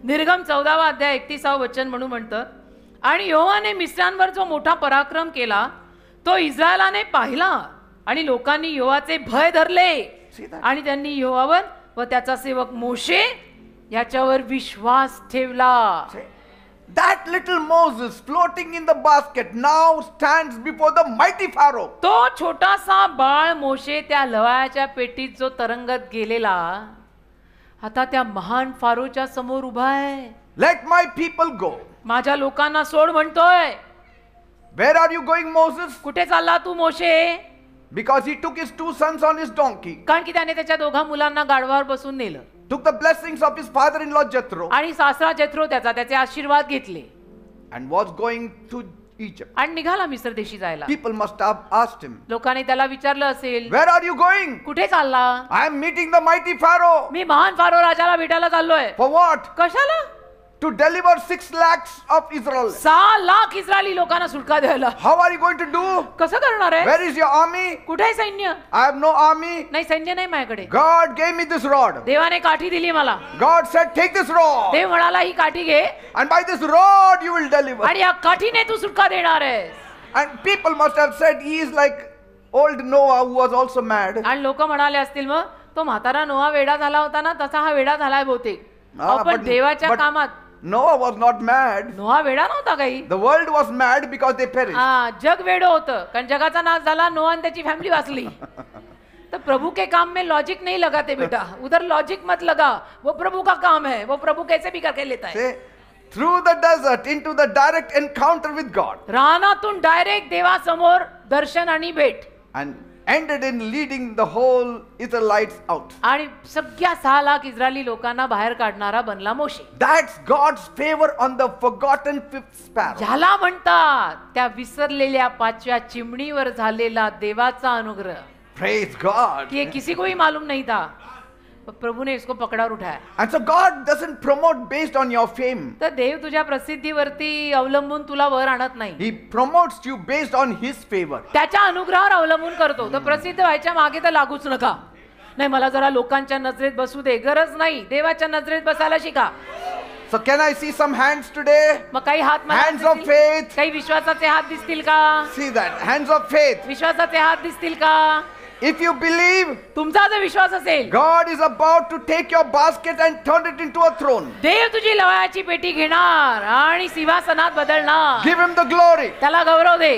निर्गम 14वा अध्याय 31वा वचन म्हणून म्हणतं, आणि यहोवाने मिस्रांवर जो मोठा पराक्रम केला तो इस्रायलाने पाहिला आणि लोकांनी यहोवाचे भय धरले आणि त्यांनी यहोवावर व त्याचा सेवक मोशे याच्यावर विश्वास ठेवला. That little Moses floating in the basket now stands before the mighty Pharaoh. तो छोटासा बाळ मोशे त्या लवाळ्याच्या पेटीत जो तरंगत गेलेला, आता त्या महान फारोच्या समोर उभा आहे. Let my people go. माझ्या लोकांना सोड म्हणतोय. Where are you going, Moses? कुठे चालला तू मोशे? Because he took his 2 sons on his donkey, कारण की त्याने त्याच्या दोघा मुलांना गाढवावर बसून नेलं took the blessings of his father-in-law Jethro, आणि सासरा जेथरो त्याचे आशीर्वाद घेतले and was going to Egypt. आणि निघाला मिस्र देशी जायला. People must have asked him, लोकांनी त्याला विचारलं असेल, where are you going? कुठे चालला? I am meeting the mighty Pharaoh. मी महान फारो राजाला भेटायला चाललोय. For what? कशाला? To deliver 6 lakhs of Israel. 6 lakh Israeli लोकांना सुटका द्यायला. How are you going to do? कसं करणार आहे? Where is your army? कुठे आहे सैन्य? I have no army. नाही, सैन्य नाही माझ्याकडे. God gave me this rod. देवाने काठी दिली मला. God said, take this rod. देव म्हणाला, ही काठी घे And by this rod you will deliver. आणि या काठीने तू सुटका देणार आहेस. And people must have said, he is like old Noah who was also mad. आणि लोक म्हणाले असतील, मग तो म्हातारा नोहा वेडा झाला होता ना, तसा हा वेडा झालाय बहुतेक. पण देवाच्या कामात Noah was not mad. नोहा वेडा नव्हता काही. The world was mad because they perished. जग वेडं होतं कारण जगाचा नाश झाला, नोहा आणि त्याची फॅमिली वाचली. तो प्रभु के काम में लॉजिक नहीं लगाते बेटा, उधर लॉजिक मत लगा, वो प्रभु का काम है, वो प्रभु कैसे भी करके लेता है. Say, through the desert into the direct encounter with God. रानातून डायरेक्ट देवासमोर दर्शन आणि भेट. And ended in leading the whole Israelites out. आणि सगळ्या 6 लाख इस्रायली लोकांना बाहेर काढणारा बनला मोशे. That's God's favor on the forgotten 5th sparrow. ज्याला म्हणतात त्या विसरलेल्या 5व्या चिमणीवर झालेला देवाचा अनुग्रह. Praise God. कि ये किसी को ही मालूम नहीं था, प्रभु ने इसको पकड़ा और उठाया. And so God doesn't promote based on your fame. तर देव तुझ्या प्रसिद्धीवरती अवलंबून तुला वर आणत नाही. He promotes you based on His favor. त्याच्या अनुग्रहावर अवलंबून करतो. तर प्रसिद्ध व्हायच्या मागे तर लागूच नका. नाही, मला जरा लोकांच्या नजरेत बसू दे, गरज नाही, देवाच्या नजरेत बसायला शिका. So can I see some hands today? मग काही हात मला Hands of दिसतील? faith. काही विश्वासाचे हात दिसतील का? See that. Hands of faith. विश्वासाचे हात दिसतील का? If you believe, तुमचा जर विश्वास असेल, God is about to take your basket and turn it into a throne. देव तुझी लवायाची पेटी घेणार आणि सिंहासनात बदलणार. Give Him the glory. त्याला गौरव दे.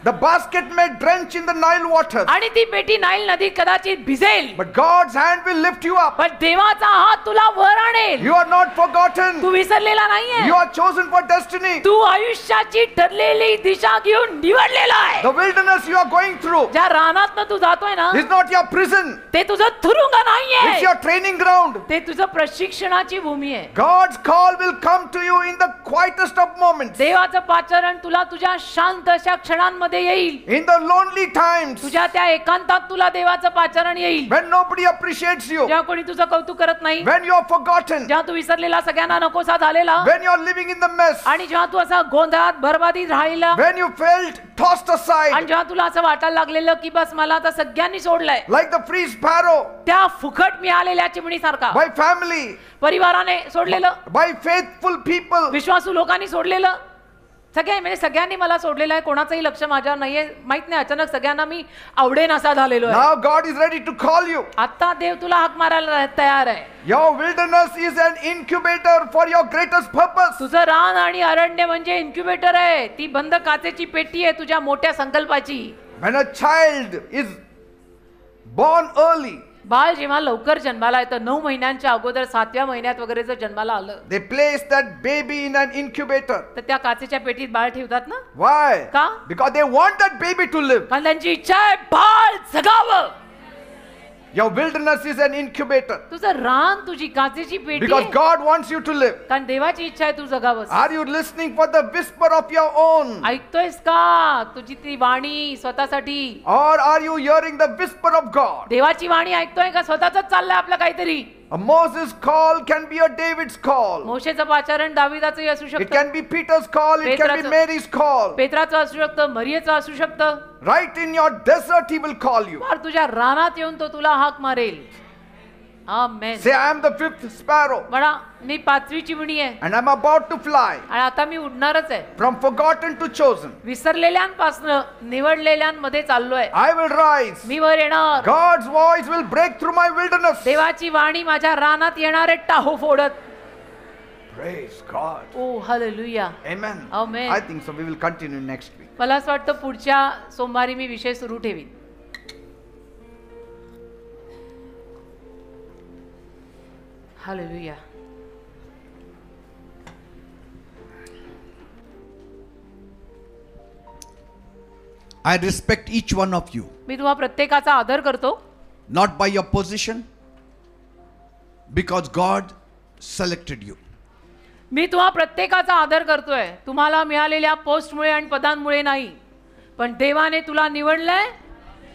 The basket may drench in the Nile waters, आणि ती पेटी नाईल नदीत कदाचित भिजेल, but God's hand will lift you up. पण देवाचा हात तुला वर आणेल. You are not forgotten. तू विसरलेला नाहीये. You are chosen for destiny. तू आयुष्याची ठरलेली दिशा घेऊन निवडलेला आहे. The wilderness you are going through ज्या रानातनं तू जातोय ना, is not your prison. ते तुझं तुरुंग नाहीये. It's your training ground. ते तुझं प्रशिक्षणाची भूमी आहे. God's call will come to you in the quietest of moments. देवाचं पाचारण तुला तुझ्या शांत अशा क्षणांमध्ये येईल. In the lonely times, तुझ्या त्या एकांतात तुला देवाचं पाचारण येईल. when nobody appreciates you, जेव्हा कोणी तुझं कौतुक करत नाही, when you are forgotten, जेव्हा तू विसरलेला, सगळ्यांना नकोसा झालेला, when you are living in the mess, आणि जेव्हा तू असा गोंधळात बरबादीत राहिला, when you felt tossed आणि aside जेव्हा तुला असं वाटायला लागलेलं की बस मला आता सगळ्यांनी सोडलंय, like the free sparrow, त्या फुकट मिळालेल्या चिमणीसारखा, by family, परिवाराने सोडलेलं, by faithful people, विश्वासू लोकांनी सोडलेलं, म्हणजे सगळ्यांनी मला सोडलेलं आहे, कोणाचंही लक्ष माझ्यावर नाहीये, माहित नाही, अचानक सगळ्यांना मी आवडेन असा झालेलो आहे. now God is ready to call you. आता देव तुला हाक मारायला तयार आहे. Your wilderness is an incubator for your greatest purpose. तुझं रान आणि अरण्य म्हणजे इन्क्युबेटर आहे. ती बंद काचेची पेटी आहे तुझ्या मोठ्या संकल्पाची. When a child is born early, बाळ जेव्हा लवकर जन्माला येतं, 9 महिन्यांच्या अगोदर 7व्या महिन्यात वगैरे जर जन्माला आलं, they place that baby in an incubator. तर त्या काचेच्या पेटीत बाळ ठेवतात ना. Why? का? Because they want that baby to live. कारण त्यांची इच्छा आहे बाळ जगावं. Your wilderness is an incubator. तुझं रान, तुझी काचेची पेटी Because आहे, God wants you to live. कारण देवाची इच्छा आहे तू जगावं. Are you listening for the whisper of your own? ऐकतोयस का तुझी ती वाणी स्वतःसाठी? Or are you hearing the whisper of God? देवाची वाणी ऐकतोय का स्वतःच चाललंय आपलं काहीतरी? A Moses' call can be a David's call. मोशेचं पाचारण दाविदाचंही असू It शकतं, can be Peter's call. It can be Petraचं. Mary's call. पेत्राचं असू शकतं, मरियेचं असू शकतं. Right in your desert, He will call you. फार तुझ्या रानात येऊन तो तुला हाक मारेल. आमेन. Say, I am the 5th sparrow, म्हणा, मी 5वी चिमणी आहे and I'm about to fly आणि आता मी उडणारच आहे. from forgotten to chosen. विसरलेल्यांपासनं निवडलेल्यांमध्ये चाललोय. I will rise. मी वर येणार. God's voice will break through my wilderness. देवाची वाणी माझ्या रानात येणारे टाहो फोडत. Praise God. Oh hallelujah. Amen. Amen. I think so. We will continue next week. मला असं वाटतं पुढच्या सोमवारी मी विषय सुरू ठेवीन. Hallelujah. I respect each one of you, मी तुम्हा प्रत्येकाचा आदर करतो, not by your position, because God selected you. मी तुम्हा प्रत्येकाचा आदर करतोय, तुम्हाला मिळालेल्या पोस्टमुळे आणि पदांमुळे नाही, पण देवाने तुला निवडलंय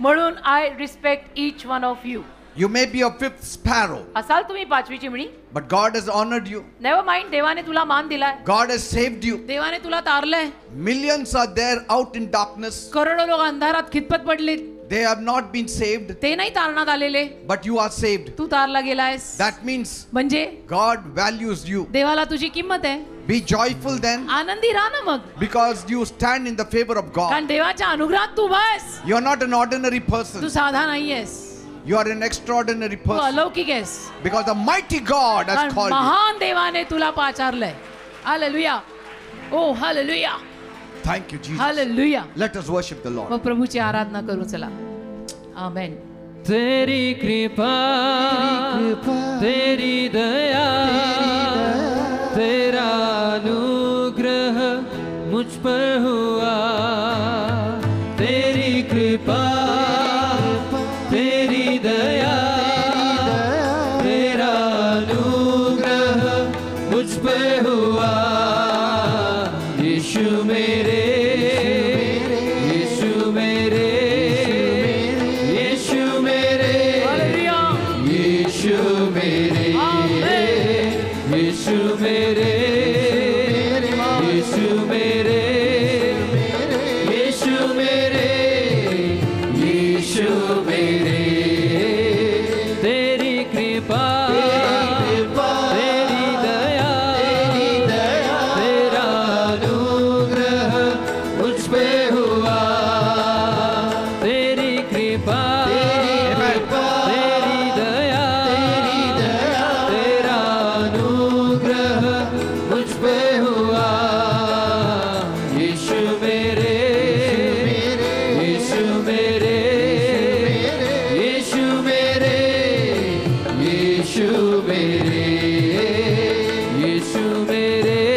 म्हणून I respect each one of you. You may be a fifth sparrow, असाल तुम्ही पाचवी चिमणी, but God has honored you. Never mind, देवाने तुला मान दिलाय, God has saved you. देवाने तुला तारलंय. Millions are there out in darkness. करोडो लोक अंधारात खितपत पडलीत, They have not been saved, ते नाही तारण्यात आलेले, but you are saved. Tu तारला गेलायस. That means म्हणजे God values you. देवाला तुझी किंमत आहे. Be joyful then, आनंदी राहा ना मग, because you stand in the favor of God. कारण देवाच्या अनुग्रहात तू बस. You are not an ordinary Tu person. साधा नाहीयेस, You are an extraordinary Tu person, अलौकिक आहेस, because the mighty God has कारण called you. महान देवाने तुला पाचारलंय. Hallelujah, oh hallelujah, Thank you, Jesus. Hallelujah. Let us worship the Lord. मग प्रभूची आराधना करू चला. आमेन. तेरी कृपा, तेरी दया, तेरा अनुग्रह मुझ पर हुआ. तेरी कृपा, तेरी दया, तेरा अनुग्रह मुझ पर हुआ. यीशु मेरे, यीशु मेरे, यीशु मेरे, हालेलुया. यीशु मेरे, यीशु मेरे, यीशु मेरे, यीशु मेरे, यीशु मेरे. तेरी कृपा, तेरी दया, तेरा अनुग्रह मुझ पे हुआ. तेरी कृपा, तेरी दया, तेरा अनुग्रह मुझ पे हुआ. यीशु मेरे, यीशु मेरे, यीशु मेरे, यीशु मेरे, यीशु मेरे,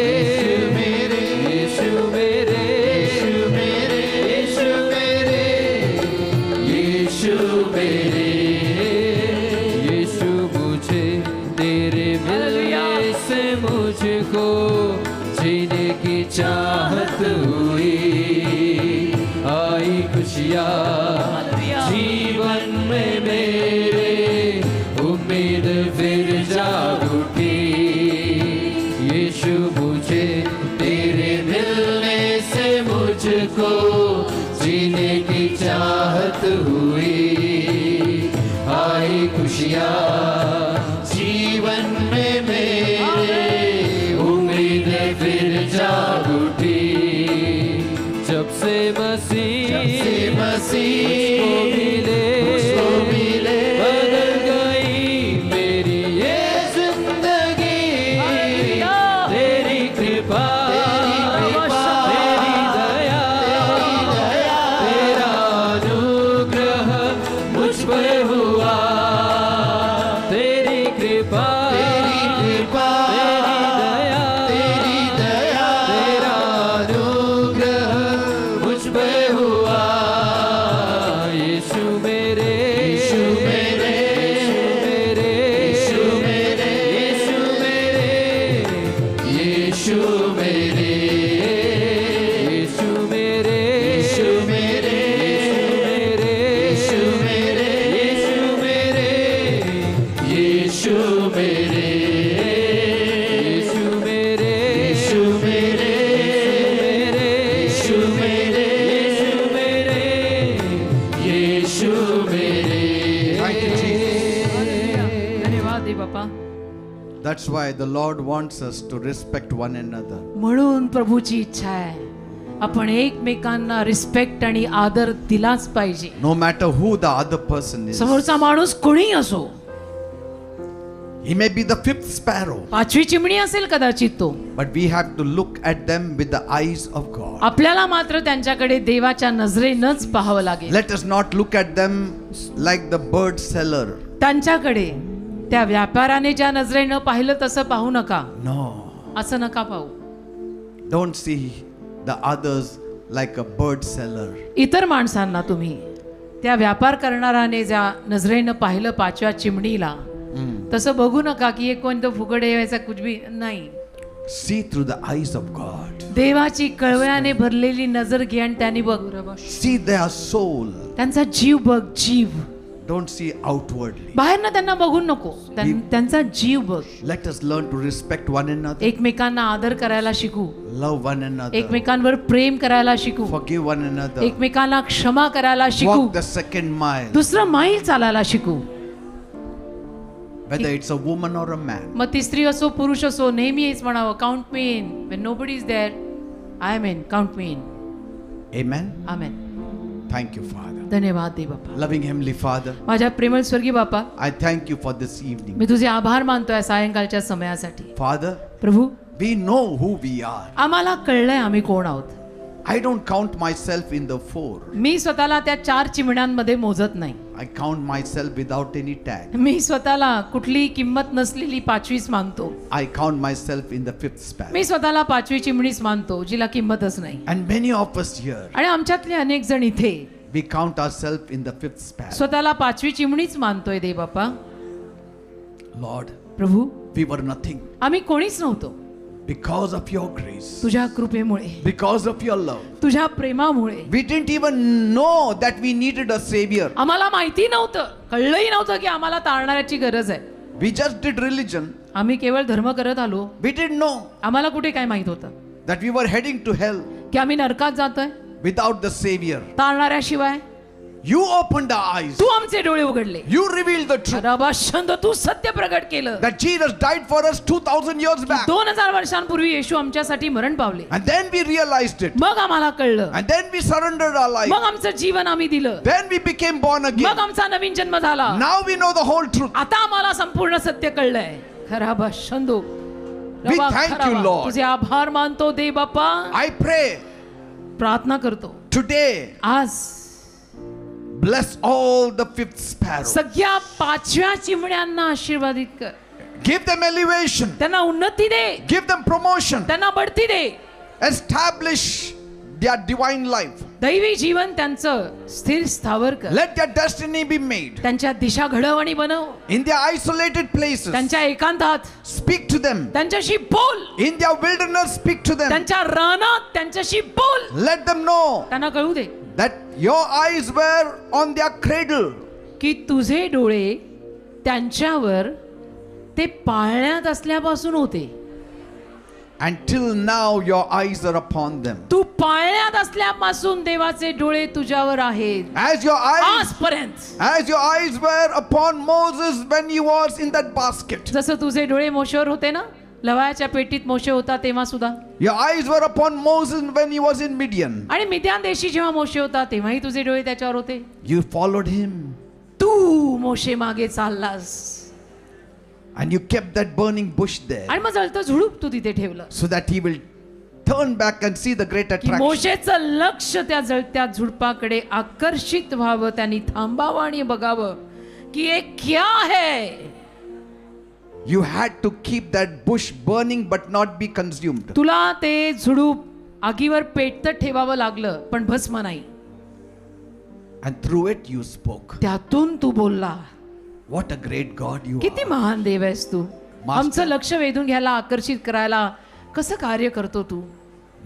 यीशु मेरे, यीशु मेरे, यीशु मेरे. यीशु मुझे तेरे मिलने से मुझको जीने की चाहत हुई. आई खुशियाँ जीवन में मेरे, उम्मीद फिर जाग उठी. यीशु मुझे तेरे मिलने से मुझको जीने की चाहत हुई. आई खुशियाँ जीवन में मेरे, उम्मीद फिर जाग उठी. जब से मसीह मुझको मिले, बदल गई मेरी ये जिंदगी. तेरी कृपा, तेरी दया, तेरा अनुग्रह मुझ पे हुआ. तेरी कृपा, तेरी दया, तेरा अनुग्रह मुझ पे हुआ. यीशु मेरे, यीशु मेरे, यीशु मेरे, यीशु मेरे, यीशु मेरे, यीशु मेरे, यीशु मेरे, यीशु मेरे, यीशु मेरे, यीशु मेरे, यीशु मेरे, यीशु मेरे, यीशु मेरे, यीशु मेरे. Thank you, Jesus. धन्यवाद दे बापा. That's why the Lord wants us to respect one another. म्हणून प्रभूची इच्छा आहे आपण एकमेकांना रिस्पेक्ट आणि आदर दिलाच पाहिजे. No matter who the other person is. समोरचा माणूस कोणी असो, He may be the fifth sparrow, पाचवी चिमणी असेल कदाचित तो, but we have to look at them with the eyes of God. आपल्याला मात्र त्यांच्याकडे देवाच्या नजरेनंच पाहावं लागेल. Let us not look at them like the bird seller. त्यांच्याकडे त्या व्यापाराने ज्या नजरेनं पाहिलं तसं पाहू नका. No. असं नका पाहू. Don't see the others like a bird seller. इतर माणसांना तुम्ही त्या व्यापार करणाराने ज्या नजरेनं पाहिलं पाचव्या चिमणीला, तसं बघू नका की एक कोणतं फुगडे व्हायचा कुछ भी नाही. See through the eyes of God. देवाची कळवळ्याने भरलेली नजर घे आणि त्यांनी बघ. See their soul. त्यांचा जीव बघ, जीव. Don't see outwardly. बाहेरनं त्यांना बघून नको, त्यांचा जीव बघ. Let us learn to respect one another. एकमेकांना आदर करायला शिकू. Love one another. एकमेकांवर प्रेम करायला शिकू. Forgive one another. एकमेकांना क्षमा करायला शिकू. Walk the second mile. दुसरं मैल चालायला शिकू. Whether it's a woman or a man. मग ती स्त्री असो पुरुष असो, नेहमी हेच म्हणावं, count me in. When nobody is there, I am in. Count me in. Amen. Amen. Thank you, Father. धन्यवाद दे बापा. Loving Heavenly Father, माझ्या प्रेमळ स्वर्गीय बापा, I thank you for this evening. मी तुझे आभार मानतोय सायंकाळच्या समयासाठी. Father, Prabhu, we know who we are. आम्हाला कळलंय आम्ही कोण आहोत. I don't count myself in the 4. मी स्वतःला त्या 4 चिमण्यांमध्ये मोजत नाही. I count myself without any tag. मी स्वतःला कुठली किंमत नसलेली 5वीच मानतो. I count myself in the 5th sparrow. मी स्वतःला 5वी चिमणीच मानतो, जिला किंमतच नाही. And many of us here, आणि आमच्यातले अनेक जण इथे we count ourselves in the 5th sparrow. स्वतःला 5वी चिमणीच मानतोय दे बापा. Lord, Prabhu, we were nothing. आम्ही कोणीच नव्हतो. Because of your grace, तुझ्या कृपेमुळे, because of your love, तुझ्या प्रेमामुळे. we didn't even know that we needed a savior. आम्हाला माहिती नव्हतं, कळलंही नव्हतं की आम्हाला तारणाऱ्याची गरज आहे. We just did religion. आम्ही केवळ धर्म करत आलो. We didn't know आम्हाला कुठे काय माहित होतं that we were heading to hell की आम्ही नरकात जातोय without the savior. तारणाऱ्याशिवाय. You opened our eyes. तू आमचे डोळे उघडले. You revealed the truth रबाशंद, तू सत्य प्रगट केलं. that Jesus died for us 2000 years back. 2000 वर्षांपूर्वी येशू आमच्यासाठी मरण पावले. And then we realized it. मग आम्हाला कळलं. And then we surrendered our life. मग आमचं जीवन आम्ही दिलं. Then we became born again. मग आमचा नवीन जन्म झाला. Now we know the whole truth. आता आम्हाला संपूर्ण सत्य कळलंय. खराबा शंदो. We thank you, Lord. तुझे आभार मानतो दे बाप्पा. I pray प्रार्थना करतो today, आज bless all the 5th sparrow. सगळ्या 5व्या चिमण्यांना आशीर्वादित कर. Give them elevation. त्यांना उन्नती दे. Give them promotion. त्यांना बढती दे. Establish their divine life. दैवी जीवन त्यांचं स्थिर स्थावर कर. Let their destiny be made. त्यांच्या दिशा घडवणी बनव. In their isolated places, त्यांच्या एकांतात speak to them. त्यांच्याशी बोल. In their wilderness, speak to them. त्यांच्या रानात त्यांच्याशी बोल. Let them know त्यांना कळू दे that your eyes were on their cradle. की तुझे डोळे त्यांच्यावर ते पाळण्यात असल्यापासून होते. Until now your eyes are upon them. तू पाळण्यात असल्यापासून देवाचे डोळे तुझ्यावर आहेत. As your आजपर्यंत eyes were upon Moses when he was in that basket. जसं तुझे डोळे मोशेवर होते ना, लवायाच्या पेटीत मोशे होता तेव्हा सुद्धा. Your eyes were upon Moses when he was in Midian. आणि मिद्यान देशी जेव्हा मोशे होता तेव्हाही तुझे डोळे त्याच्यावर होते. You followed him. तू मोशे मागे चाललास And you kept that burning bush there आणि मग जळतं झुडूप तू तिथे ठेवलं so that he will turn back and see the great की attraction. मोशेचं लक्ष त्या जळत्या झुडपाकडे आकर्षित व्हावं, त्यांनी थांबावं आणि बघावं की हे क्या है. You had to keep that bush burning but not be consumed. तुला ते झुडूप आगीवर पेटत ठेवावं लागलं पण भस्म नाही. And through it you spoke. त्यातून तू बोलला. What a great God you किती are. महान देव आहेस तू. आमचं लक्ष वेधून घ्यायला, आकर्षित करायला कसं कार्य करतो तू.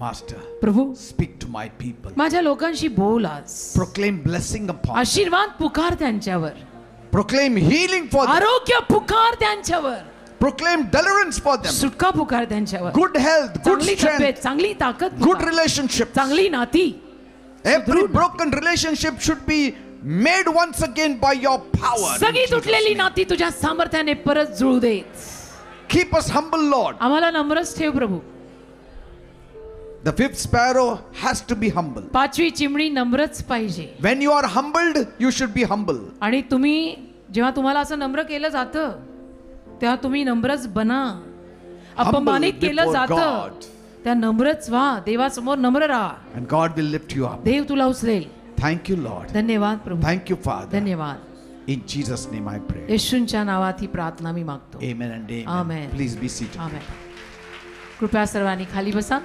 Master, Prabhu, speak to my people. माझ्या लोकांशी बोल आज. Proclaim blessing upon. आशीर्वाद पुकार त्यांच्यावर. Proclaim healing for them. आरोग्य पुकार त्यांच्यावर. Proclaim deliverance for them. सुटका पुकार त्यांच्यावर. Good health, good चांगली तब्येत, strength, चांगली ताकद good पुकार. relationships. चांगली नाती. Every broken relationship should be made once again by your power. सगळी तुटलेली नाती तुझ्या सामर्थ्याने परत जुळू दे. Keep us humble, Lord. आम्हाला नम्रच ठेव प्रभू. The 5th sparrow has to be humble. 5वी चिमणी नम्रच पाहिजे. When you are humbled, you should be humble. आणि तुम्ही जेव्हा तुम्हाला असं नम्र केलं जातं तेव्हा तुम्ही नम्रच बना. अपमानित केलं before जातं God. त्या नम्रच व्हा. देवासमोर नम्र राहा. And God will lift you up. देव तुला उचलेल. Thank you, Lord. धन्यवाद प्रभू. Thank you, Father. धन्यवाद. In Jesus' name I pray. येशूंच्या नावात ही प्रार्थना मी मागतो. Amen and amen. Amen. Please be seated. आमेन. कृपया सर्वांनी खाली बसा.